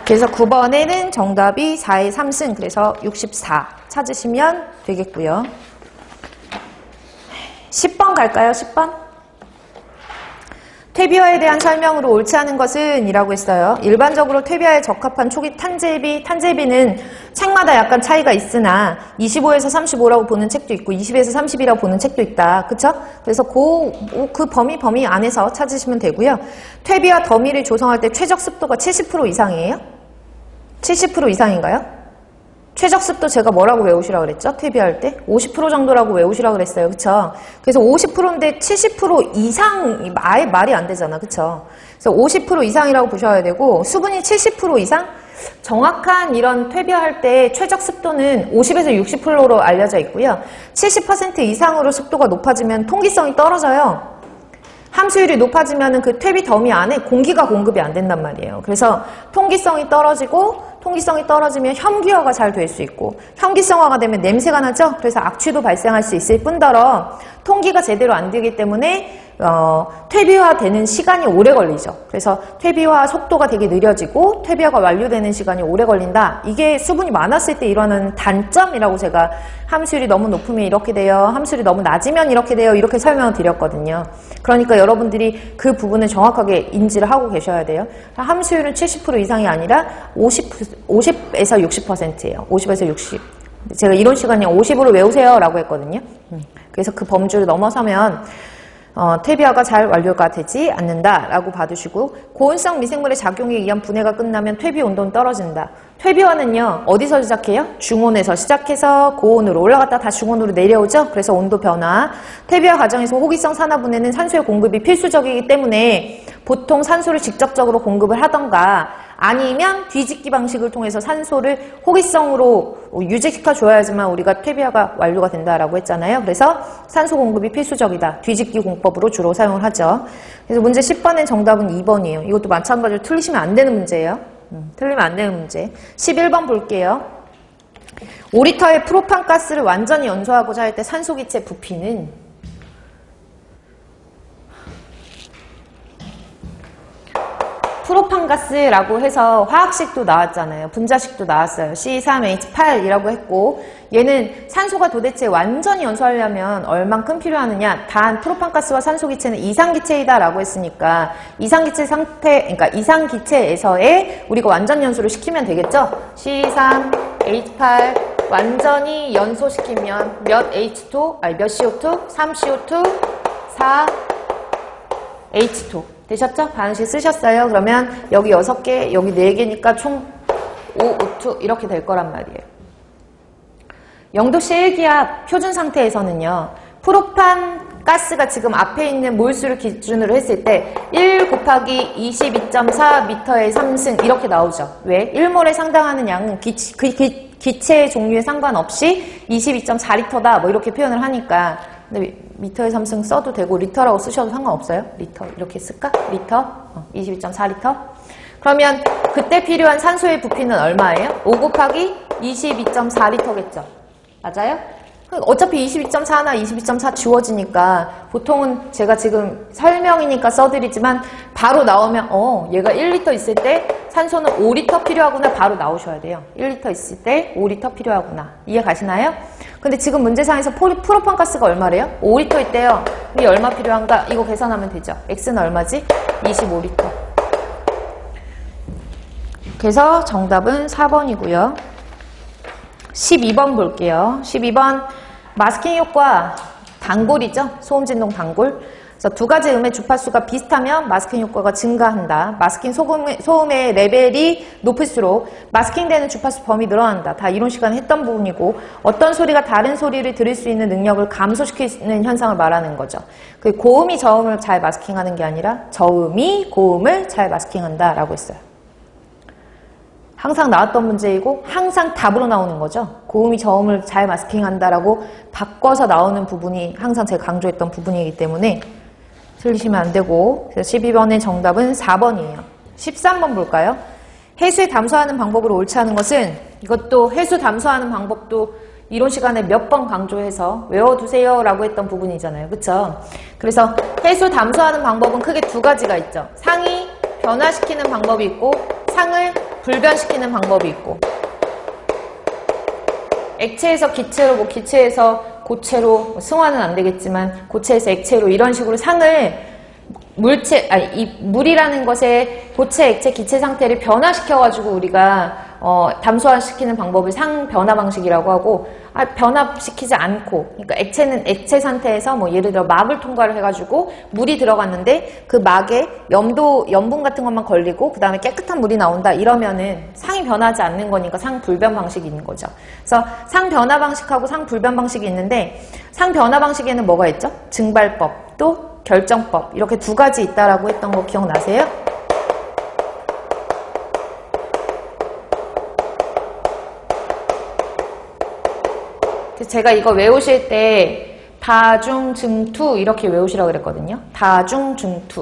그래서 9번에는 정답이 4의 3승 그래서 64 찾으시면 되겠고요. 10번 갈까요? 10번? 퇴비화에 대한 설명으로 옳지 않은 것은 이라고 했어요. 일반적으로 퇴비화에 적합한 초기 탄제비는 책마다 약간 차이가 있으나 25에서 35라고 보는 책도 있고 20에서 30이라고 보는 책도 있다. 그쵸? 그래서 그 범위 안에서 찾으시면 되고요. 퇴비화 더미를 조성할 때 최적 습도가 70% 이상이에요? 70% 이상인가요? 최적 습도 제가 뭐라고 외우시라고 그랬죠? 퇴비할 때? 50% 정도라고 외우시라고 그랬어요. 그쵸? 그래서 50%인데 70% 이상, 아예 말이 안 되잖아. 그쵸? 그래서 50% 이상이라고 보셔야 되고, 수분이 70% 이상? 정확한 이런 퇴비할 때 최적 습도는 50에서 60%로 알려져 있고요. 70% 이상으로 습도가 높아지면 통기성이 떨어져요. 함수율이 높아지면 그 퇴비 더미 안에 공기가 공급이 안 된단 말이에요. 그래서 통기성이 떨어지면 혐기화가 잘 될 수 있고 혐기성화가 되면 냄새가 나죠? 그래서 악취도 발생할 수 있을 뿐더러 통기가 제대로 안 되기 때문에 퇴비화 되는 시간이 오래 걸리죠. 그래서 퇴비화 속도가 되게 느려지고 퇴비화가 완료되는 시간이 오래 걸린다. 이게 수분이 많았을 때 일어나는 단점이라고 제가 함수율이 너무 높으면 이렇게 돼요. 함수율이 너무 낮으면 이렇게 돼요. 이렇게 설명을 드렸거든요. 그러니까 여러분들이 그 부분을 정확하게 인지를 하고 계셔야 돼요. 함수율은 70% 이상이 아니라 50에서 60%예요. 50에서 60. 제가 이론 시간에 50으로 외우세요 라고 했거든요. 그래서 그 범주를 넘어서면 퇴비화가 잘 완료가 되지 않는다라고 봐두시고 고온성 미생물의 작용에 의한 분해가 끝나면 퇴비 온도는 떨어진다. 퇴비화는요 어디서 시작해요? 중온에서 시작해서 고온으로 올라갔다 다시 중온으로 내려오죠. 그래서 온도 변화. 퇴비화 과정에서 호기성 산화분해는 산소의 공급이 필수적이기 때문에 보통 산소를 직접적으로 공급을 하던가 아니면 뒤집기 방식을 통해서 산소를 호기성으로 유지시켜줘야지만 우리가 퇴비화가 완료가 된다라고 했잖아요. 그래서 산소 공급이 필수적이다. 뒤집기 공법으로 주로 사용을 하죠. 그래서 문제 10번의 정답은 2번이에요. 이것도 마찬가지로 틀리시면 안 되는 문제예요. 틀리면 안 되는 문제. 11번 볼게요. 5리터의 프로판 가스를 완전히 연소하고자 할 때 산소기체 부피는 프로판가스라고 해서 화학식도 나왔잖아요. 분자식도 나왔어요. C3H8이라고 했고 얘는 산소가 도대체 완전히 연소하려면 얼만큼 필요하느냐. 단 프로판가스와 산소기체는 이상기체이다 라고 했으니까 이상기체 상태, 그러니까 이상기체에서의 우리가 완전 연소를 시키면 되겠죠. C3H8 완전히 연소시키면 몇 H2, 아니 몇 CO2? 3CO2, 4H2 되셨죠? 반응식 쓰셨어요? 그러면 여기 6개, 여기 4개니까 총 5O2 이렇게 될 거란 말이에요. 0도씨 1기압 표준 상태에서는요. 프로판 가스가 지금 앞에 있는 몰수를 기준으로 했을 때 1 곱하기 22.4m의 3승 이렇게 나오죠. 왜? 1몰에 상당하는 양은 기체의 종류에 상관없이 22.4L다 뭐 이렇게 표현을 하니까 근데 미터의 3승 써도 되고 리터라고 쓰셔도 상관없어요. 리터 이렇게 쓸까? 리터 22.4리터 그러면 그때 필요한 산소의 부피는 얼마예요? 5 곱하기 22.4리터겠죠. 맞아요? 어차피 22.4나 22.4 지워지니까 보통은 제가 지금 설명이니까 써드리지만 바로 나오면 얘가 1리터 있을 때 산소는 5리터 필요하구나 바로 나오셔야 돼요. 1리터 있을 때 5리터 필요하구나. 이해 가시나요? 근데 지금 문제상에서 프로판가스가 얼마래요? 5리터 있대요. 이게 얼마 필요한가? 이거 계산하면 되죠. X는 얼마지? 25리터. 그래서 정답은 4번이고요. 12번 볼게요. 12번 마스킹 효과 단골이죠. 소음 진동 단골. 그래서 두 가지 음의 주파수가 비슷하면 마스킹 효과가 증가한다. 마스킹 소음의 레벨이 높을수록 마스킹되는 주파수 범위 늘어난다. 다 이론 시간에 했던 부분이고 어떤 소리가 다른 소리를 들을 수 있는 능력을 감소시키는 현상을 말하는 거죠. 그 고음이 저음을 잘 마스킹하는 게 아니라 저음이 고음을 잘 마스킹한다라고 했어요. 항상 나왔던 문제이고 항상 답으로 나오는 거죠. 고음이 저음을 잘 마스킹한다라고 바꿔서 나오는 부분이 항상 제가 강조했던 부분이기 때문에 틀리시면 안 되고, 그래서 12번의 정답은 4번이에요. 13번 볼까요? 해수에 담수하는 방법으로 옳지 않은 것은, 이것도 해수 담수하는 방법도 이론 시간에 몇 번 강조해서 외워두세요 라고 했던 부분이잖아요. 그쵸? 그래서 해수 담수하는 방법은 크게 두 가지가 있죠. 상이 변화시키는 방법이 있고 상을 불변시키는 방법이 있고, 액체에서 기체로, 기체에서 고체로, 승화는 안 되겠지만 고체에서 액체로 이런 식으로 상을 물이라는 것의 고체, 액체, 기체 상태를 변화시켜가지고 우리가 담소화시키는 방법을 상 변화 방식이라고 하고, 변화시키지 않고, 그러니까 액체는 액체 상태에서 뭐 예를 들어 막을 통과를 해가지고 물이 들어갔는데 그 막에 염분 같은 것만 걸리고 그 다음에 깨끗한 물이 나온다 이러면은 상이 변하지 않는 거니까 상 불변 방식이 있는 거죠. 그래서 상 변화 방식하고 상 불변 방식이 있는데, 상 변화 방식에는 뭐가 있죠? 증발법 또 결정법, 이렇게 두 가지 있다라고 했던 거 기억나세요? 제가 이거 외우실 때 다중증투 이렇게 외우시라고 그랬거든요. 다중증투.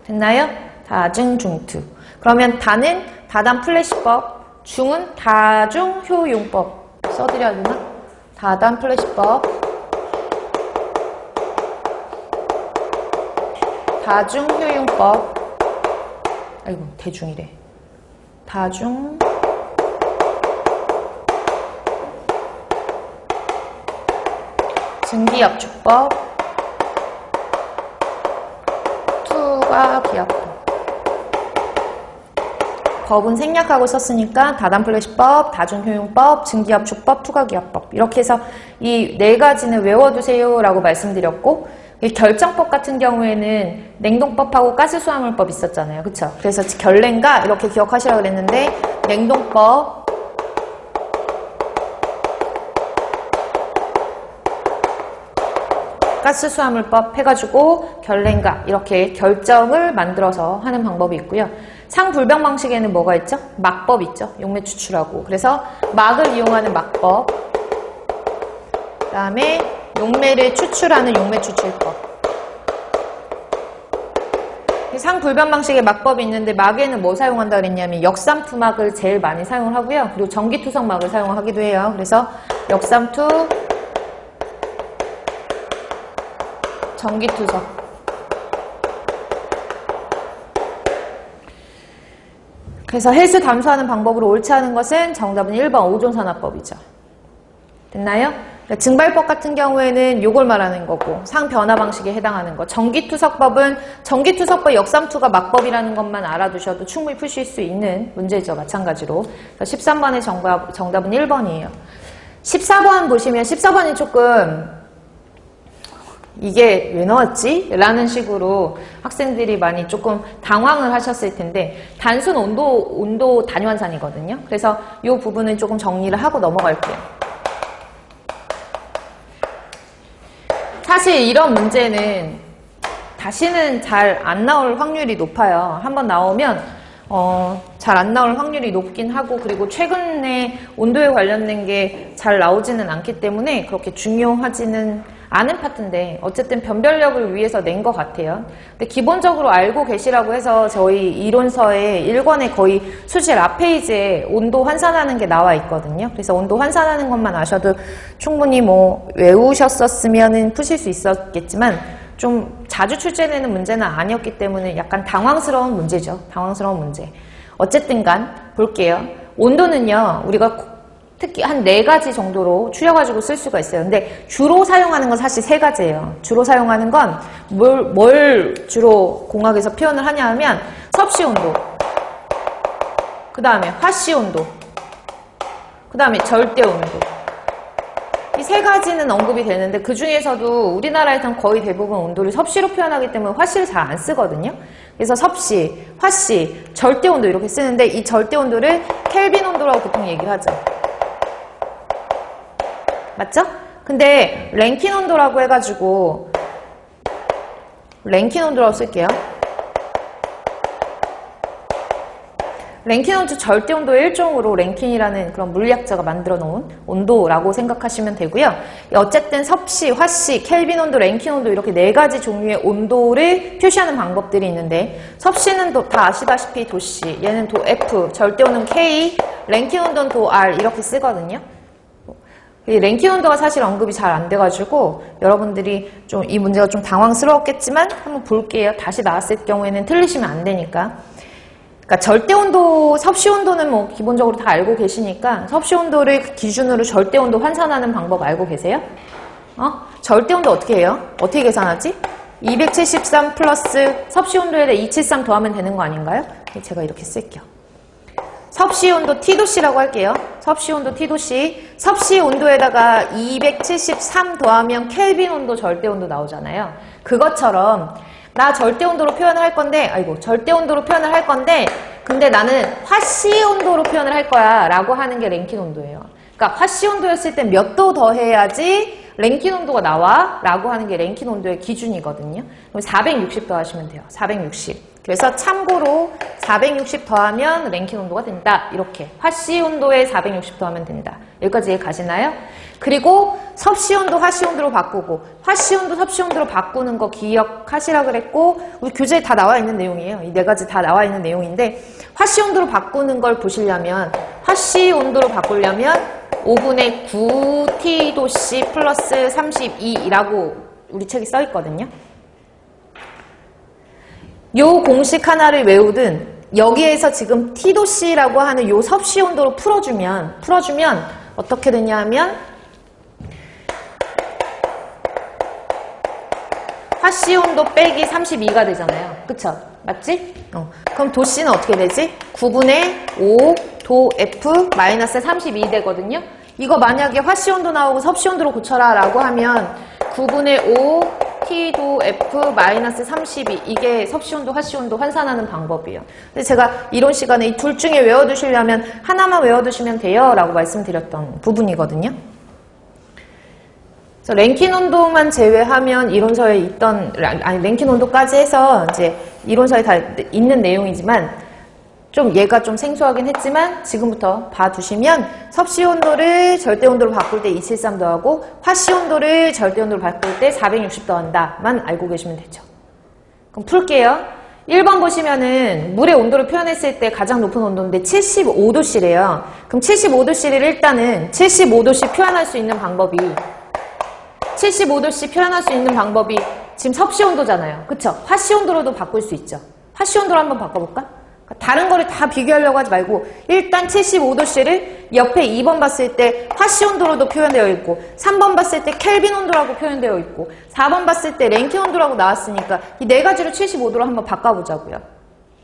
됐나요? 다중증투. 그러면 다는 다단 플래시법, 중은 다중효용법. 써드려야 되나? 다단 플래시법, 다중효용법. 아이고, 대중이래. 다중 증기압축법, 투과기압법. 법은 생략하고 썼으니까 다단플래시법, 다중효용법, 증기압축법, 투과기압법, 이렇게 해서 이 네 가지는 외워두세요 라고 말씀드렸고, 이 결정법 같은 경우에는 냉동법하고 가스수화물법 있었잖아요. 그쵸? 그래서 결례인가 이렇게 기억하시라고 그랬는데, 냉동법, 가스수화물법 해가지고 결례인가 이렇게 결정을 만들어서 하는 방법이 있고요. 상불변 방식에는 뭐가 있죠? 막법 있죠. 용매 추출하고. 그래서 막을 이용하는 막법, 그 다음에 용매를 추출하는 용매 추출법. 상불변 방식의 막법이 있는데, 막에는 뭐 사용한다 그랬냐면 역삼투막을 제일 많이 사용을 하고요. 그리고 전기투석막을 사용하기도 해요. 그래서 역삼투, 전기투석. 그래서 해수 담수하는 방법으로 옳지 않은 것은 정답은 1번 오존산화법이죠. 됐나요? 그러니까 증발법 같은 경우에는 요걸 말하는 거고, 상변화 방식에 해당하는 거. 전기투석법은 전기투석법 역삼투가 막법이라는 것만 알아두셔도 충분히 푸실 수 있는 문제죠. 마찬가지로. 13번의 정답은 1번이에요. 14번 보시면 14번이 조금 이게 왜 나왔지? 라는 식으로 학생들이 많이 조금 당황을 하셨을 텐데, 단순 온도 단위환산이거든요. 그래서 이 부분은 조금 정리를 하고 넘어갈게요. 사실 이런 문제는 다시는 잘 안 나올 확률이 높아요. 한번 나오면 잘 안 나올 확률이 높긴 하고, 그리고 최근에 온도에 관련된 게 잘 나오지는 않기 때문에 그렇게 중요하지는 않은 파트인데, 어쨌든 변별력을 위해서 낸 것 같아요. 근데 기본적으로 알고 계시라고 해서 저희 이론서에 1권에 거의 수실 앞 페이지에 온도 환산하는 게 나와 있거든요. 그래서 온도 환산하는 것만 아셔도 충분히 뭐 외우셨었으면 푸실 수 있었겠지만, 좀 자주 출제되는 문제는 아니었기 때문에 약간 당황스러운 문제죠. 당황스러운 문제. 어쨌든 간 볼게요. 온도는요, 우리가 특히 한 4가지 정도로 추려가지고 쓸 수가 있어요. 근데 주로 사용하는 건 사실 3가지예요. 주로 사용하는 건 뭘 주로 공학에서 표현을 하냐 하면 섭씨 온도, 그 다음에 화씨 온도, 그 다음에 절대 온도. 이 세 가지는 언급이 되는데 그 중에서도 우리나라에선 거의 대부분 온도를 섭씨로 표현하기 때문에 화씨를 잘 안 쓰거든요. 그래서 섭씨, 화씨, 절대 온도 이렇게 쓰는데 이 절대 온도를 켈빈 온도라고 보통 얘기를 하죠. 맞죠? 근데 랭킨 온도라고 해가지고 랭킨 온도라고 쓸게요. 랭킨 온도 절대 온도의 일종으로 랭킨이라는 그런 물리학자가 만들어 놓은 온도라고 생각하시면 되고요. 어쨌든 섭씨, 화씨, 켈빈 온도, 랭킨 온도 이렇게 네 가지 종류의 온도를 표시하는 방법들이 있는데 섭씨는 다 아시다시피 도씨, 얘는 도 F, 절대 온도는 K, 랭킨 온도는 도 R 이렇게 쓰거든요. 이 랭킨 온도가 사실 언급이 잘 안 돼가지고 여러분들이 좀 이 문제가 좀 당황스러웠겠지만 한번 볼게요. 다시 나왔을 경우에는 틀리시면 안 되니까. 그러니까 절대 온도, 섭씨 온도는 뭐 기본적으로 다 알고 계시니까 섭씨 온도를 기준으로 절대 온도 환산하는 방법 알고 계세요? 절대 온도 어떻게 해요? 어떻게 계산하지? 273 플러스 섭씨 온도에다 273 더하면 되는 거 아닌가요? 제가 이렇게 쓸게요. 섭씨 온도 T도씨라고 할게요. 섭씨 온도 T도씨. 섭씨 온도에다가 273 더하면 켈빈 온도, 절대 온도 나오잖아요. 그것처럼 나 절대 온도로 표현을 할 건데, 절대 온도로 표현을 할 건데, 근데 나는 화씨 온도로 표현을 할 거야 라고 하는 게 랭킨 온도예요. 그러니까 화씨 온도였을 때 몇 도 더해야지 랭킨 온도가 나와 라고 하는 게 랭킨 온도의 기준이거든요. 그럼 460 더하시면 돼요. 460. 그래서 참고로 460 더하면 랭킨 온도가 된다. 이렇게 화씨 온도에 460 더하면 된다. 여기까지 이해 가시나요? 그리고 섭씨 온도, 화씨 온도로 바꾸고 화씨 온도, 섭씨 온도로 바꾸는 거 기억하시라 그랬고 우리 교재에 다 나와 있는 내용이에요. 이 네 가지 다 나와 있는 내용인데 화씨 온도로 바꾸는 걸 보시려면 화씨 온도로 바꾸려면 5분의 9T도씨 플러스 32라고 우리 책에 써 있거든요. 요 공식 하나를 외우든 여기에서 지금 T도씨라고 하는 요 섭씨 온도로 풀어주면 어떻게 되냐 하면 화씨 온도 빼기 32가 되잖아요. 그쵸? 맞지? 그럼 도씨는 어떻게 되지? 9분의 5 도 F 마이너스 32 되거든요. 이거 만약에 화씨 온도 나오고 섭씨 온도로 고쳐라 라고 하면 9분의 5 T도 F 마이너스 32 이게 섭씨 온도, 화씨 온도 환산하는 방법이에요. 근데 제가 이론 시간에 이 둘 중에 외워두시려면 하나만 외워두시면 돼요 라고 말씀드렸던 부분이거든요. 그래서 랭킨 온도만 제외하면 이론서에 있던, 랭킨 온도까지 해서 이제 이론서에 다 있는 내용이지만 좀 얘가 좀 생소하긴 했지만 지금부터 봐두시면 섭씨 온도를 절대 온도로 바꿀 때 273 더하고 화씨 온도를 절대 온도로 바꿀 때 460 더한다만 알고 계시면 되죠. 그럼 풀게요. 1번 보시면은 물의 온도를 표현했을 때 가장 높은 온도인데 75도씨래요. 그럼 75도씨를 일단은 75도씨 표현할 수 있는 방법이 75도씨 표현할 수 있는 방법이 지금 섭씨 온도잖아요. 그쵸? 화씨 온도로도 바꿀 수 있죠. 화씨 온도로 한번 바꿔볼까? 다른 거를 다 비교하려고 하지 말고 일단 75도씨를 옆에 2번 봤을 때 화씨 온도로도 표현되어 있고 3번 봤을 때 켈빈 온도라고 표현되어 있고 4번 봤을 때 랭킨 온도라고 나왔으니까 이 네 가지로 75도로 한번 바꿔보자고요.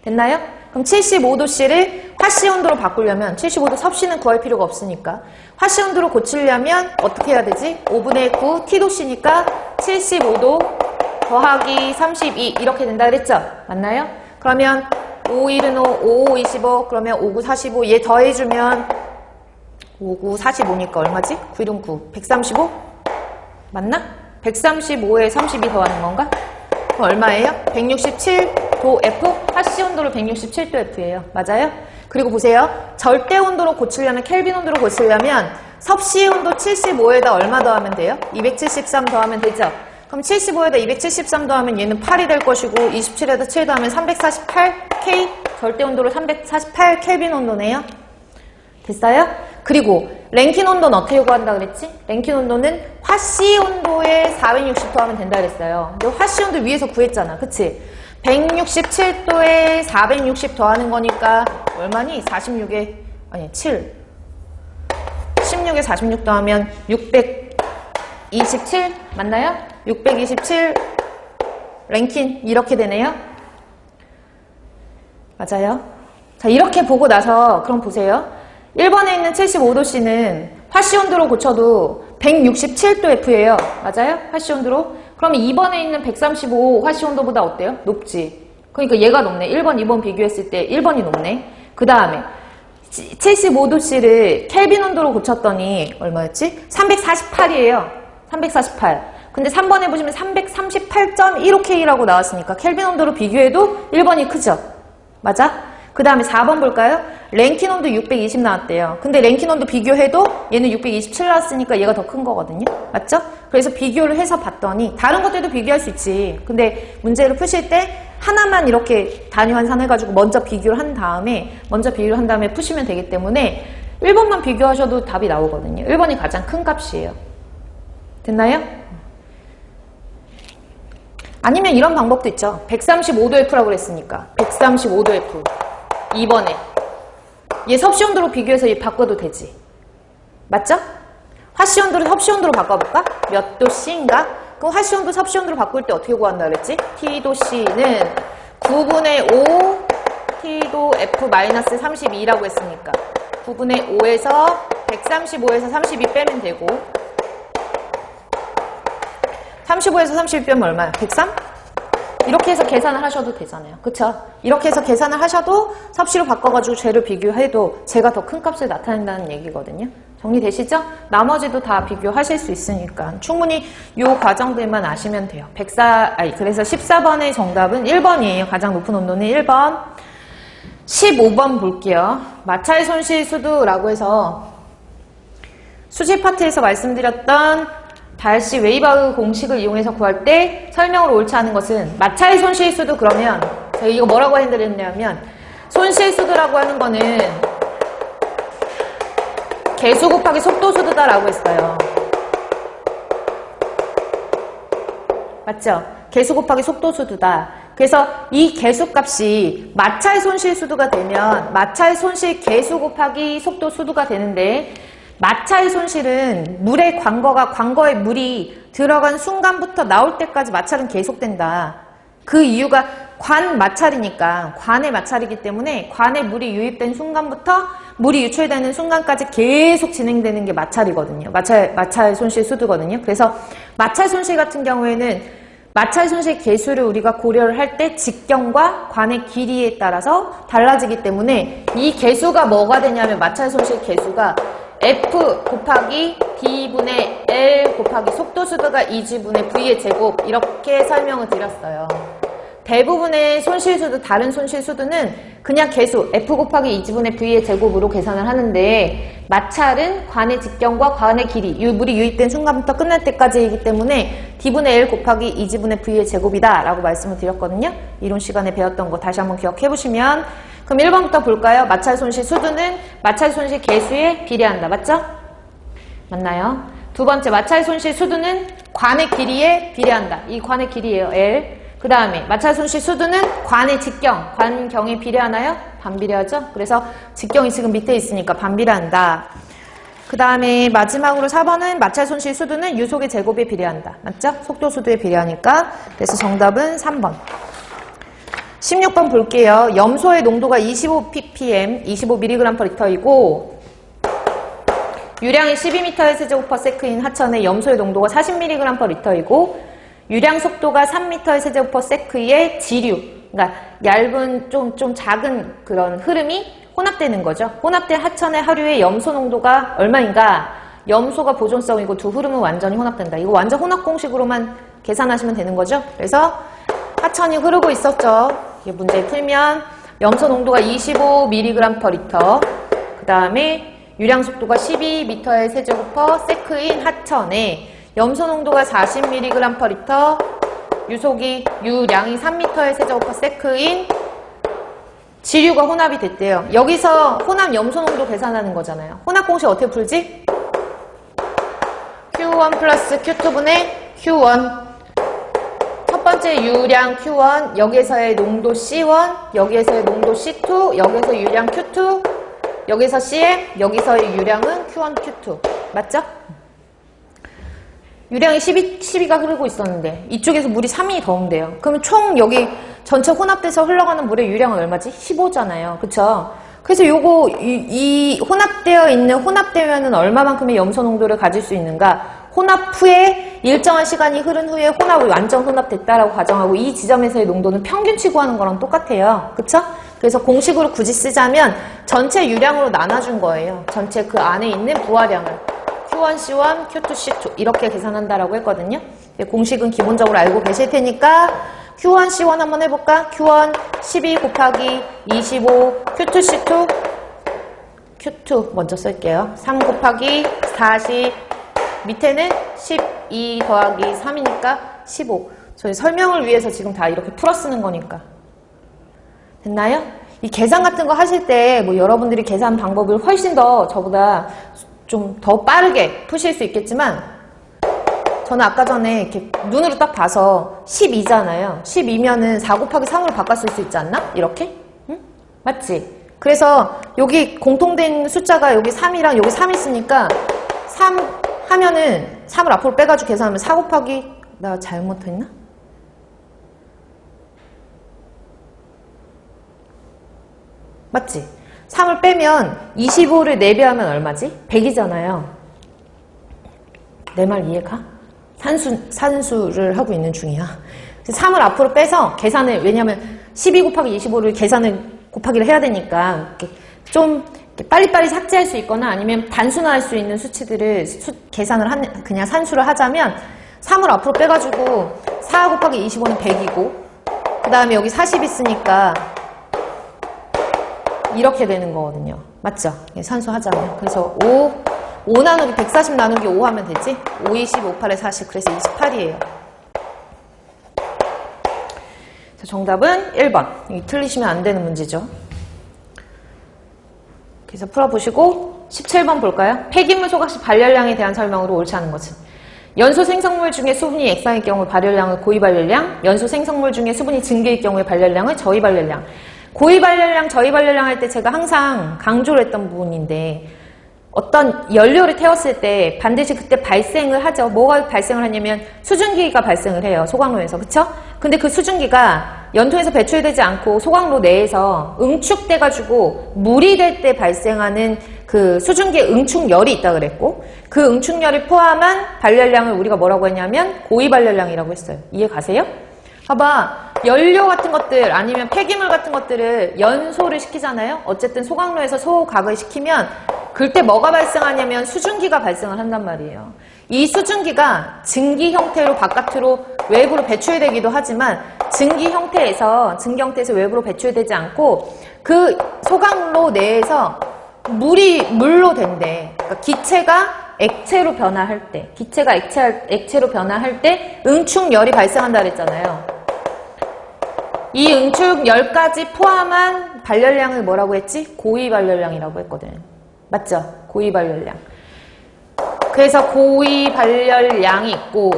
됐나요? 그럼 75도씨를 화씨 온도로 바꾸려면 75도 섭씨는 구할 필요가 없으니까 화씨 온도로 고치려면 어떻게 해야 되지? 5분의 9 T도씨니까 75도 더하기 32 이렇게 된다 그랬죠? 맞나요? 그러면 5, 1은 5, 5, 25, 그러면 5, 9, 45, 얘 더해주면 5, 9, 45니까 얼마지? 9, 1은 9, 135? 맞나? 135에 32 더하는 건가? 그럼 얼마예요? 167도 F? 화씨 온도로 167도 F예요. 맞아요? 그리고 보세요. 절대 온도로 고치려면, 켈빈 온도로 고치려면 섭씨 온도 75에다 얼마 더하면 돼요? 273 더하면 되죠? 그럼 75에다 273 더하면 얘는 8이 될 것이고 27에다 7 더하면 348K 절대 온도로 348 켈빈 온도네요. 됐어요? 그리고 랭킨 온도는 어떻게 구한다 그랬지? 랭킨 온도는 화씨 온도에 460 더하면 된다 그랬어요. 근데 화씨 온도 위에서 구했잖아. 그치? 167도에 460 더하는 거니까 얼마니? 46에 아니 7 16에 46 더하면 627 맞나요? 627 랭킨 이렇게 되네요. 맞아요. 자, 이렇게 보고 나서 그럼 보세요. 1번에 있는 75도씨는 화씨 온도로 고쳐도 167도 F예요. 맞아요? 화씨 온도로. 그럼 2번에 있는 135 화씨 온도보다 어때요? 높지. 그러니까 얘가 높네. 1번, 2번 비교했을 때 1번이 높네. 그 다음에 75도씨를 켈빈 온도로 고쳤더니 얼마였지? 348이에요. 348. 근데 3번에 보시면 338.15K라고 나왔으니까 켈빈 온도로 비교해도 1번이 크죠? 맞아? 그 다음에 4번 볼까요? 랭킨 온도 620 나왔대요. 근데 랭킨 온도 비교해도 얘는 627 나왔으니까 얘가 더 큰 거거든요. 맞죠? 그래서 비교를 해서 봤더니 다른 것들도 비교할 수 있지. 근데 문제를 푸실 때 하나만 이렇게 단위 환산해가지고 먼저 비교를 한 다음에 푸시면 되기 때문에 1번만 비교하셔도 답이 나오거든요. 1번이 가장 큰 값이에요. 됐나요? 아니면 이런 방법도 있죠. 135도 F라고 그랬으니까 135도 F 2번에 얘 섭씨 온도로 비교해서 얘 바꿔도 되지. 맞죠? 화씨 온도를 섭씨 온도로 바꿔볼까? 몇 도씨인가? 그럼 화씨 온도 섭씨 온도로 바꿀 때 어떻게 구한다 그랬지? T도씨는 9분의 5 T도 F-32라고 했으니까 9분의 5에서 135에서 32 빼면 되고 35에서 32 빼면 얼마야? 103? 이렇게 해서 계산을 하셔도 되잖아요. 그쵸? 이렇게 해서 계산을 하셔도 섭씨로 바꿔가지고 쟤를 비교해도 쟤가 더 큰 값을 나타낸다는 얘기거든요. 정리되시죠? 나머지도 다 비교하실 수 있으니까 충분히 이 과정들만 아시면 돼요. 그래서 14번의 정답은 1번이에요. 가장 높은 온도는 1번. 15번 볼게요. 마찰 손실 수두라고 해서 수직 파트에서 말씀드렸던 달시 웨이바흐 공식을 이용해서 구할 때 설명으로 옳지 않은 것은 마찰 손실수도 그러면 제가 이거 뭐라고 해드렸냐면 손실수도라고 하는 거는 개수 곱하기 속도수도다라고 했어요. 맞죠? 개수 곱하기 속도수도다. 그래서 이 개수값이 마찰 손실수도가 되면 마찰 손실 개수 곱하기 속도수도가 되는데 마찰 손실은 물의 광거에 물이 들어간 순간부터 나올 때까지 마찰은 계속된다. 그 이유가 관 마찰이니까 관의 마찰이기 때문에 관에 물이 유입된 순간부터 물이 유출되는 순간까지 계속 진행되는 게 마찰이거든요. 마찰 손실 수두거든요. 그래서 마찰 손실 같은 경우에는 마찰 손실 개수를 우리가 고려를 할 때 직경과 관의 길이에 따라서 달라지기 때문에 이 개수가 뭐가 되냐면 마찰 손실 개수가 F 곱하기 D분의 L 곱하기 속도수도가 2G분의 V의 제곱 이렇게 설명을 드렸어요. 대부분의 손실수도 다른 손실수도는 그냥 개수 F 곱하기 2G분의 V의 제곱으로 계산을 하는데 마찰은 관의 직경과 관의 길이 물이 유입된 순간부터 끝날 때까지이기 때문에 D분의 L 곱하기 2G분의 V의 제곱이다 라고 말씀을 드렸거든요. 이론 시간에 배웠던 거 다시 한번 기억해 보시면 그럼 1번부터 볼까요? 마찰 손실 수두는 마찰 손실 개수에 비례한다. 맞죠? 맞나요? 두 번째 마찰 손실 수두는 관의 길이에 비례한다. 이 관의 길이에요. L. 그 다음에 마찰 손실 수두는 관의 직경, 관경에 비례하나요? 반비례하죠? 그래서 직경이 지금 밑에 있으니까 반비례한다. 그 다음에 마지막으로 4번은 마찰 손실 수두는 유속의 제곱에 비례한다. 맞죠? 속도 수두에 비례하니까. 그래서 정답은 3번. 16번 볼게요. 염소의 농도가 25ppm, 25mg/L이고 유량이 12m/세제곱퍼세크인 하천의 염소의 농도가 40mg/L이고 유량 속도가 3m/세제곱퍼세크의 지류, 그러니까 얇은 좀 작은 그런 흐름이 혼합되는 거죠. 혼합된 하천의 하류의 염소 농도가 얼마인가? 염소가 보존성이고 두 흐름은 완전히 혼합된다. 이거 완전 혼합 공식으로만 계산하시면 되는 거죠. 그래서 하천이 흐르고 있었죠. 문제 풀면 염소 농도가 25mg/L, 그 다음에 유량 속도가 12m/세제곱퍼세크인 하천에 염소 농도가 40mg/L, 유량이 3m/세제곱퍼세크인 지류가 혼합이 됐대요. 여기서 혼합 염소 농도 계산하는 거잖아요. 혼합 공식 어떻게 풀지? Q1 플러스 Q2분의 Q1. 첫 번째 유량 Q1, 여기에서의 농도 C1, 여기에서의 농도 C2, 여기에서 유량 Q2, 여기서 CM, 여기서의 유량은 Q1, Q2. 맞죠? 유량이 12가 흐르고 있었는데 이쪽에서 물이 3이 더 온대요. 그러면 총 여기 전체 혼합돼서 흘러가는 물의 유량은 얼마지? 15잖아요. 그쵸? 그래서 요거, 이 혼합되어 있는, 혼합되면은 얼마만큼의 염소 농도를 가질 수 있는가? 혼합 후에 일정한 시간이 흐른 후에 혼합이 완전 혼합됐다라고 가정하고 이 지점에서의 농도는 평균치 구하는 거랑 똑같아요. 그쵸? 그래서 공식으로 굳이 쓰자면 전체 유량으로 나눠준 거예요. 전체 그 안에 있는 부하량을. Q1, C1, Q2, C2 이렇게 계산한다라고 했거든요. 공식은 기본적으로 알고 계실 테니까 Q1, C1 한번 해볼까? Q1 12 곱하기 25 Q2, C2 Q2 먼저 쓸게요. 3 곱하기 40 밑에는 12 더하기 3이니까 15. 저희 설명을 위해서 지금 다 이렇게 풀어 쓰는 거니까. 됐나요? 이 계산 같은 거 하실 때 뭐 여러분들이 계산 방법을 훨씬 더 저보다 좀 더 빠르게 푸실 수 있겠지만 저는 아까 전에 이렇게 눈으로 딱 봐서 12잖아요. 12면은 4 곱하기 3으로 바꿨을 수 있지 않나? 이렇게? 응? 맞지? 그래서 여기 공통된 숫자가 여기 3이랑 여기 3 있으니까 3 하면은 3을 앞으로 빼가지고 계산하면 4 곱하기 나 잘못했나? 맞지? 3을 빼면 25를 4배하면 얼마지? 100이잖아요. 내 말 이해가? 산수를 하고 있는 중이야. 3을 앞으로 빼서 계산을, 왜냐면 12 곱하기 25를 계산을 곱하기를 해야 되니까 좀 빨리빨리 삭제할 수 있거나 아니면 단순화할 수 있는 수치들을 계산을 그냥 산수를 하자면 3을 앞으로 빼가지고 4 곱하기 25는 100이고 그 다음에 여기 40 있으니까 이렇게 되는 거거든요. 맞죠? 산수하자면. 그래서 5 나누기 140 나누기 5 하면 되지? 5, 20, 5, 8에 40. 그래서 28이에요. 정답은 1번. 틀리시면 안 되는 문제죠. 그래서 풀어보시고 17번 볼까요? 폐기물 소각시 발열량에 대한 설명으로 옳지 않은 것은 연소 생성물 중에 수분이 액상일 경우 발열량을 고위 발열량, 연소 생성물 중에 수분이 증기일 경우의 발열량을 저위 발열량. 고위 발열량, 저위 발열량 할 때 제가 항상 강조를 했던 부분인데 어떤 연료를 태웠을 때 반드시 그때 발생을 하죠. 뭐가 발생을 하냐면 수증기가 발생을 해요. 소각로에서. 그쵸? 근데 그 수증기가 연통에서 배출되지 않고 소각로 내에서 응축돼가지고 물이 될 때 발생하는 그 수증기의 응축열이 있다 그랬고 그 응축열을 포함한 발열량을 우리가 뭐라고 했냐면 고위 발열량이라고 했어요. 이해 가세요? 봐봐. 연료 같은 것들 아니면 폐기물 같은 것들을 연소를 시키잖아요. 어쨌든 소각로에서 소각을 시키면 그때 뭐가 발생하냐면 수증기가 발생을 한단 말이에요. 이 수증기가 증기 형태로 바깥으로 외부로 배출되기도 하지만 증기 형태에서 외부로 배출되지 않고 그 소각로 내에서 물로 된대. 그러니까 기체가 액체로 변화할 때, 기체가 액체로 변화할 때 응축열이 발생한다 그랬잖아요. 이 응축열까지 포함한 발열량을 뭐라고 했지? 고위 발열량이라고 했거든. 맞죠? 고위 발열량. 그래서 고위 발열량이 있고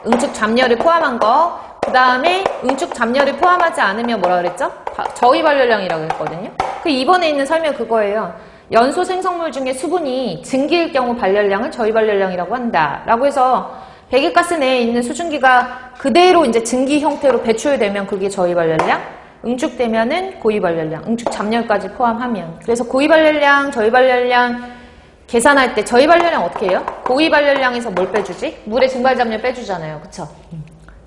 응축 잡열을 포함한 거, 그 다음에 응축 잡열을 포함하지 않으면 뭐라 그랬죠? 저위 발열량이라고 했거든요. 그 이번에 있는 설명 그거예요. 연소 생성물 중에 수분이 증기일 경우 발열량을 저위 발열량이라고 한다. 라고 해서 배기가스 내에 있는 수증기가 그대로 이제 증기 형태로 배출되면 그게 저위 발열량, 응축되면은 고위 발열량, 응축 잡열까지 포함하면. 그래서 고위 발열량, 저위 발열량 계산할 때 저위 발열량 어떻게 해요? 고위 발열량에서 뭘 빼주지? 물의 증발 잡열 빼주잖아요. 그쵸?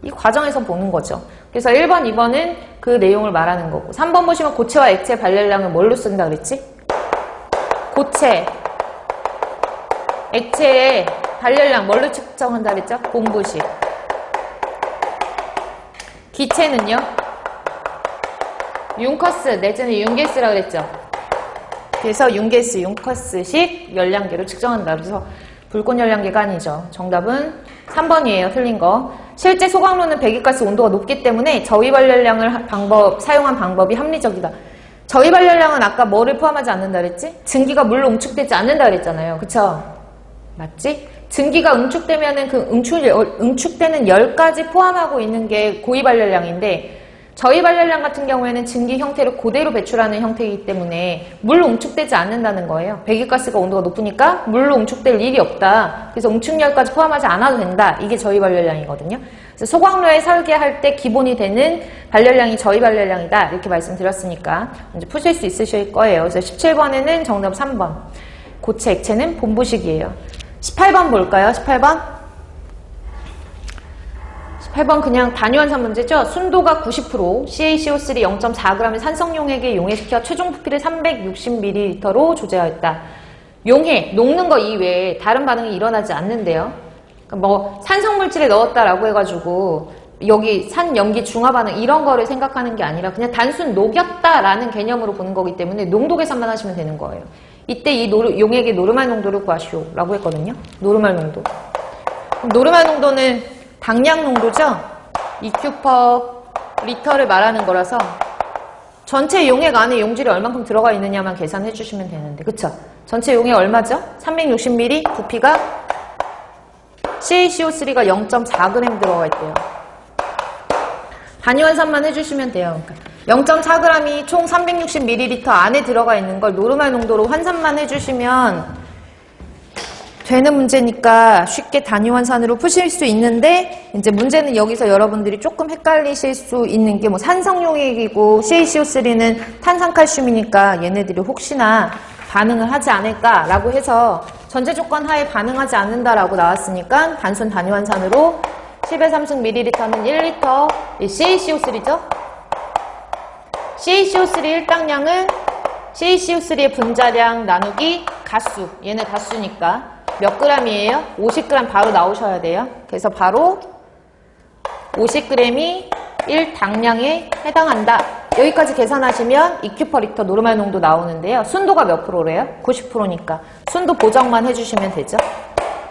이 과정에서 보는 거죠. 그래서 1번, 2번은 그 내용을 말하는 거고 3번 보시면 고체와 액체 발열량을 뭘로 쓴다 그랬지? 고체, 액체의 발열량 뭘로 측정한다 그랬죠? 공부식. 기체는요? 융커스, 내지는 융게스라고 그랬죠? 그래서 융게스, 융커스식 열량계로 측정한다. 그래서 불꽃 열량계가 아니죠. 정답은 3번이에요. 틀린 거. 실제 소각로는 배기가스 온도가 높기 때문에 저위 발열량을 사용한 방법이 합리적이다. 저위 발열량은 아까 뭐를 포함하지 않는다 그랬지? 증기가 물로 응축되지 않는다 그랬잖아요. 그쵸? 맞지? 증기가 응축되면은 그 응축되는 열까지 포함하고 있는 게 고위 발열량인데 저희 발열량 같은 경우에는 증기 형태를 그대로 배출하는 형태이기 때문에 물로 응축되지 않는다는 거예요. 배기가스가 온도가 높으니까 물로 응축될 일이 없다. 그래서 응축열까지 포함하지 않아도 된다. 이게 저희 발열량이거든요. 그래서 소각로에 설계할 때 기본이 되는 발열량이 저희 발열량이다. 이렇게 말씀드렸으니까 이제 푸실 수 있으실 거예요. 그래서 17번에는 정답 3번. 고체 액체는 본부식이에요. 18번 볼까요? 18번. 18번 그냥 단위환산 문제죠. 순도가 90%, CaCO3 0.4g의 산성용액에 용해시켜 최종 부피를 360ml로 조제하였다. 용해, 녹는 거 이외에 다른 반응이 일어나지 않는데요. 그러니까 뭐 산성물질에 넣었다라고 해가지고 여기 산염기 중화 반응 이런 거를 생각하는 게 아니라 그냥 단순 녹였다라는 개념으로 보는 거기 때문에 농도 계산만 하시면 되는 거예요. 이때 이 용액의 노르말 농도를 구하시오라고 했거든요. 노르말 농도. 노르말 농도는 당량 농도죠? EQ/L를 말하는 거라서 전체 용액 안에 용질이 얼만큼 들어가 있느냐만 계산해 주시면 되는데 그쵸? 전체 용액 얼마죠? 360ml, 부피가 CaCO3가 0.4g 들어가 있대요. 단위 환산만 해주시면 돼요. 그러니까 0.4g이 총 360ml 안에 들어가 있는 걸 노르말 농도로 환산만 해주시면 되는 문제니까 쉽게 단위 환산으로 푸실 수 있는데 이제 문제는 여기서 여러분들이 조금 헷갈리실 수 있는 게 뭐 산성용액이고 CaCO3는 탄산칼슘이니까 얘네들이 혹시나 반응을 하지 않을까라고 해서 전제 조건 하에 반응하지 않는다라고 나왔으니까 단순 단위 환산으로 10의 3승 ml는 1L CaCO3죠? CaCO3 일당량은 CaCO3의 분자량 나누기 가수 얘네 가수니까 몇 g이에요? 50g 바로 나오셔야 돼요. 그래서 바로 50g이 1당량에 해당한다. 여기까지 계산하시면 EQ/L 노르말 농도 나오는데요. 순도가 몇 프로래요? 90%니까 순도 보정만 해주시면 되죠.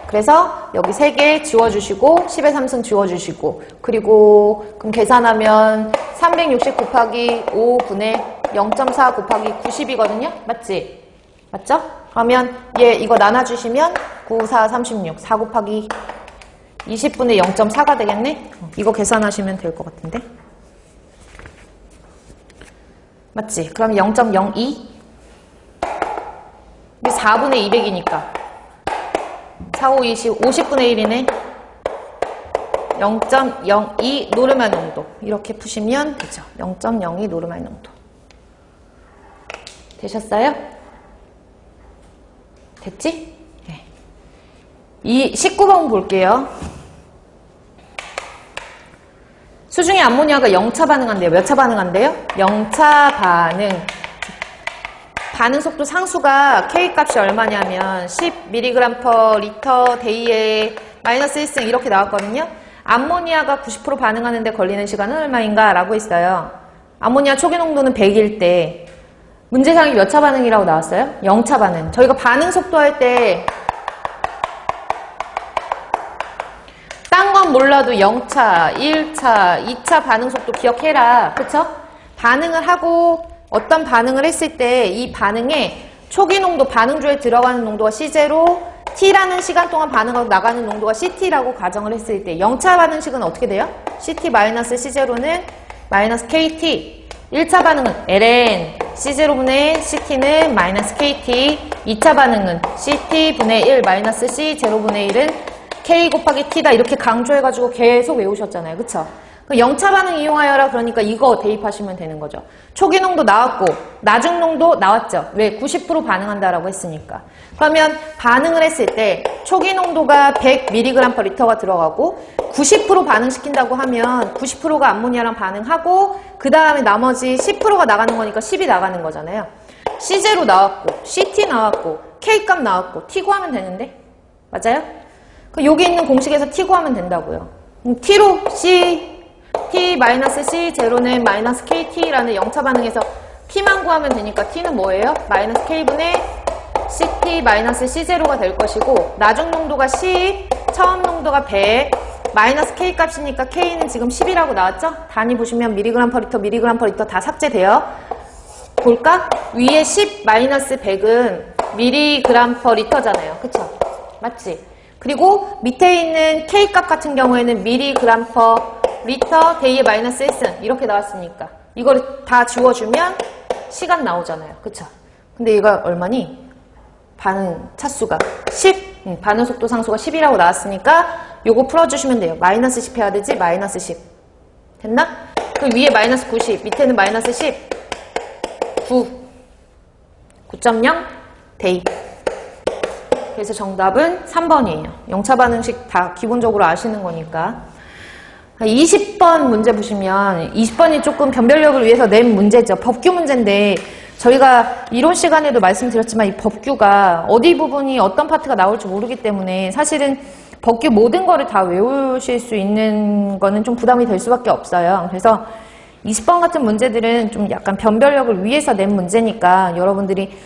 그래서 여기 3개 지워주시고 10의 3승 지워주시고 그리고 그럼 계산하면 360 곱하기 5분의 0.4 곱하기 90이거든요. 맞지? 맞죠? 그러면 얘 이거 나눠주시면 9, 4, 36, 4 곱하기 20분의 0.4가 되겠네? 이거 계산하시면 될 것 같은데? 맞지? 그럼 0.02? 이게 4분의 200이니까 4, 5, 20, 50분의 1이네? 0.02 노르말 농도 이렇게 푸시면 되죠. 0.02 노르말 농도 되셨어요? 됐지? 네. 이 19번 볼게요. 수중에 암모니아가 0차 반응한대요. 몇 차 반응한대요? 0차 반응. 반응 속도 상수가 K 값이 얼마냐면 10mg/L 데이에 마이너스 1승 이렇게 나왔거든요. 암모니아가 90% 반응하는데 걸리는 시간은 얼마인가? 라고 했어요. 암모니아 초기 농도는 100일 때 문제상이 몇 차 반응이라고 나왔어요? 0차 반응. 저희가 반응 속도 할 때 딴 건 몰라도 0차, 1차, 2차 반응 속도 기억해라. 그쵸? 반응을 하고 어떤 반응을 했을 때 이 반응에 초기 농도, 반응조에 들어가는 농도가 C0, T라는 시간 동안 반응하고 나가는 농도가 CT라고 가정을 했을 때 0차 반응식은 어떻게 돼요? CT-C0는 마이너스 KT 1차 반응은 ln C0분의 CT는 마이너스 KT 2차 반응은 CT분의 1 마이너스 C0분의 1은 K 곱하기 T다 이렇게 강조해가지고 계속 외우셨잖아요. 그쵸? 0차 반응 이용하여라 그러니까 이거 대입하시면 되는 거죠. 초기 농도 나왔고 나중 농도 나왔죠. 왜? 90% 반응한다라고 했으니까. 그러면 반응을 했을 때 초기 농도가 100mg/L가 들어가고 90% 반응시킨다고 하면 90%가 암모니아랑 반응하고 그 다음에 나머지 10%가 나가는 거니까 10이 나가는 거잖아요. C0 나왔고 CT 나왔고 K값 나왔고 T 구하면 되는데 맞아요? 여기 있는 공식에서 T 구하면 된다고요. T로 T-C0는 마이너스 KT라는 0차 반응에서 T만 구하면 되니까 T는 뭐예요? 마이너스 K분의 CT-C0가 될 것이고 나중 농도가 10, 처음 농도가 100, 마이너스 K 값이니까 K는 지금 10이라고 나왔죠? 단위 보시면 mg/L 다 삭제돼요. 볼까? 위에 10 마이너스 100은 mg/L잖아요. 그쵸? 맞지? 그리고 밑에 있는 K 값 같은 경우에는 mg/L 미터 데이에 마이너스 1승 이렇게 나왔으니까 이거를 다 지워주면 시간 나오잖아요. 그쵸? 근데 얘가 얼마니? 반응 차수가 10, 반응 속도 상수가 10이라고 나왔으니까 요거 풀어주시면 돼요. 마이너스 10 해야 되지? 마이너스 10 됐나? 그 위에 마이너스 90 밑에는 마이너스 10 9.0 데이. 그래서 정답은 3번이에요. 영차 반응식 다 기본적으로 아시는 거니까. 20번 문제 보시면 20번이 조금 변별력을 위해서 낸 문제죠. 법규 문제인데 저희가 이론 시간에도 말씀드렸지만 이 법규가 어디 부분이 어떤 파트가 나올지 모르기 때문에 사실은 법규 모든 거를 다 외우실 수 있는 거는 좀 부담이 될 수밖에 없어요. 그래서 20번 같은 문제들은 좀 약간 변별력을 위해서 낸 문제니까 여러분들이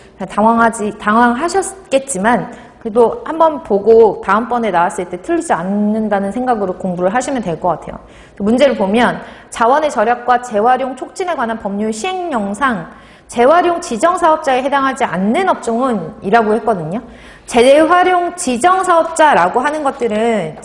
당황하셨겠지만 그래도 한번 보고 다음번에 나왔을 때 틀리지 않는다는 생각으로 공부를 하시면 될 것 같아요. 문제를 보면 자원의 절약과 재활용 촉진에 관한 법률 시행령상 재활용 지정사업자에 해당하지 않는 업종은 이라고 했거든요. 재활용 지정사업자라고 하는 것들은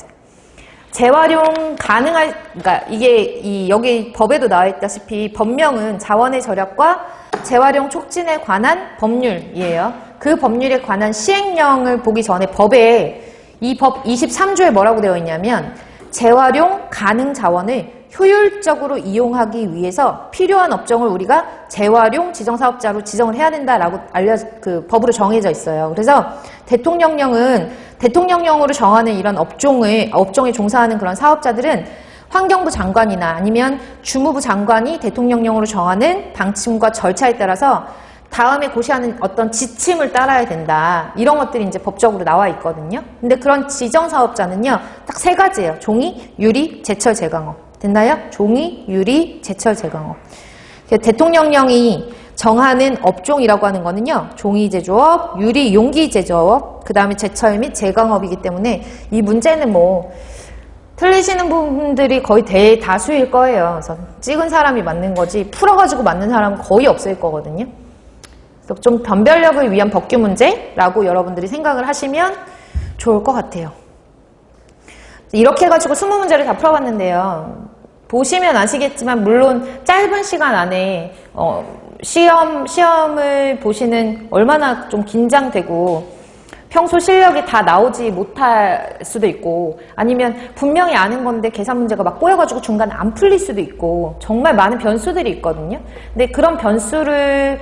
재활용 가능할, 그러니까 이게 여기 법에도 나와 있다시피 법명은 자원의 절약과 재활용 촉진에 관한 법률이에요. 그 법률에 관한 시행령을 보기 전에 법에 이 법 23조에 뭐라고 되어 있냐면 재활용 가능 자원을 효율적으로 이용하기 위해서 필요한 업종을 우리가 재활용 지정사업자로 지정을 해야 된다라고 법으로 정해져 있어요. 그래서 대통령령은 대통령령으로 정하는 이런 업종에 종사하는 그런 사업자들은 환경부 장관이나 아니면 주무부 장관이 대통령령으로 정하는 방침과 절차에 따라서 다음에 고시하는 어떤 지침을 따라야 된다. 이런 것들이 이제 법적으로 나와 있거든요. 근데 그런 지정사업자는요, 딱 3가지예요. 종이, 유리, 제철, 제강업. 됐나요? 종이, 유리, 제철, 제강업. 대통령령이 정하는 업종이라고 하는 거는요, 종이 제조업, 유리, 용기 제조업, 그 다음에 제철 및 제강업이기 때문에 이 문제는 뭐 틀리시는 분들이 거의 대다수일 거예요. 그래서 찍은 사람이 맞는 거지 풀어가지고 맞는 사람은 거의 없을 거거든요. 그래서 좀 변별력을 위한 법규 문제라고 여러분들이 생각을 하시면 좋을 것 같아요. 이렇게 해가지고 20문제를 다 풀어봤는데요. 보시면 아시겠지만 물론 짧은 시간 안에 시험을 보시는 얼마나 좀 긴장되고 평소 실력이 다 나오지 못할 수도 있고 아니면 분명히 아는 건데 계산 문제가 막 꼬여가지고 중간에 안 풀릴 수도 있고 정말 많은 변수들이 있거든요. 근데 그런 변수를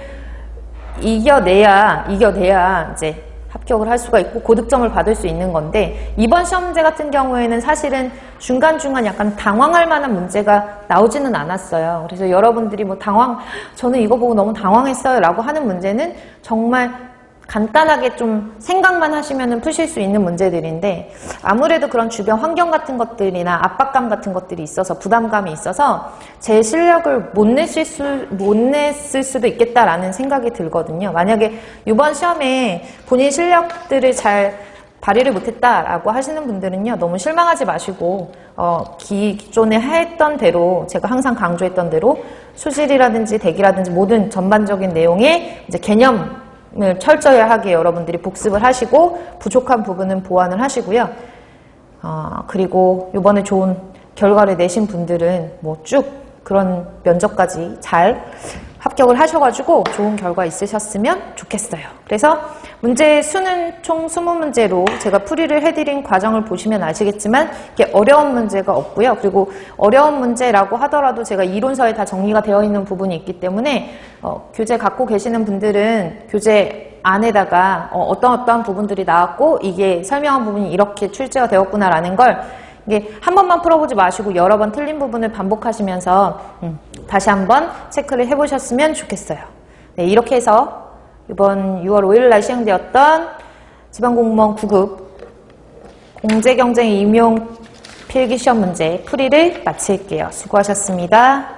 이겨내야 이제 합격을 할 수가 있고 고득점을 받을 수 있는 건데 이번 시험 문제 같은 경우에는 사실은 중간중간 약간 당황할 만한 문제가 나오지는 않았어요. 그래서 여러분들이 뭐 저는 이거 보고 너무 당황했어요 라고 하는 문제는 정말 간단하게 좀 생각만 하시면 푸실 수 있는 문제들인데 아무래도 그런 주변 환경 같은 것들이나 압박감 같은 것들이 있어서 부담감이 있어서 제 실력을 못 냈을 수도 있겠다라는 생각이 들거든요. 만약에 이번 시험에 본인 실력들을 잘 발휘를 못했다라고 하시는 분들은요, 너무 실망하지 마시고 기존에 했던 대로 제가 항상 강조했던 대로 수질이라든지 대기라든지 모든 전반적인 내용의 이제 개념 철저히 하게 여러분들이 복습을 하시고 부족한 부분은 보완을 하시고요. 그리고 이번에 좋은 결과를 내신 분들은 뭐 쭉 그런 면접까지 잘 합격을 하셔가지고 좋은 결과 있으셨으면 좋겠어요. 그래서 문제 수는 총 20문제로 제가 풀이를 해드린 과정을 보시면 아시겠지만 이게 어려운 문제가 없고요. 그리고 어려운 문제라고 하더라도 제가 이론서에 다 정리가 되어 있는 부분이 있기 때문에 교재 갖고 계시는 분들은 교재 안에다가 어떠한 부분들이 나왔고 이게 설명한 부분이 이렇게 출제가 되었구나라는 걸 이게 한 번만 풀어보지 마시고 여러 번 틀린 부분을 반복하시면서 다시 한번 체크를 해보셨으면 좋겠어요. 네, 이렇게 해서 이번 6월 5일 날 시행되었던 지방공무원 9급 공제경쟁 임용 필기시험 문제 풀이를 마칠게요. 수고하셨습니다.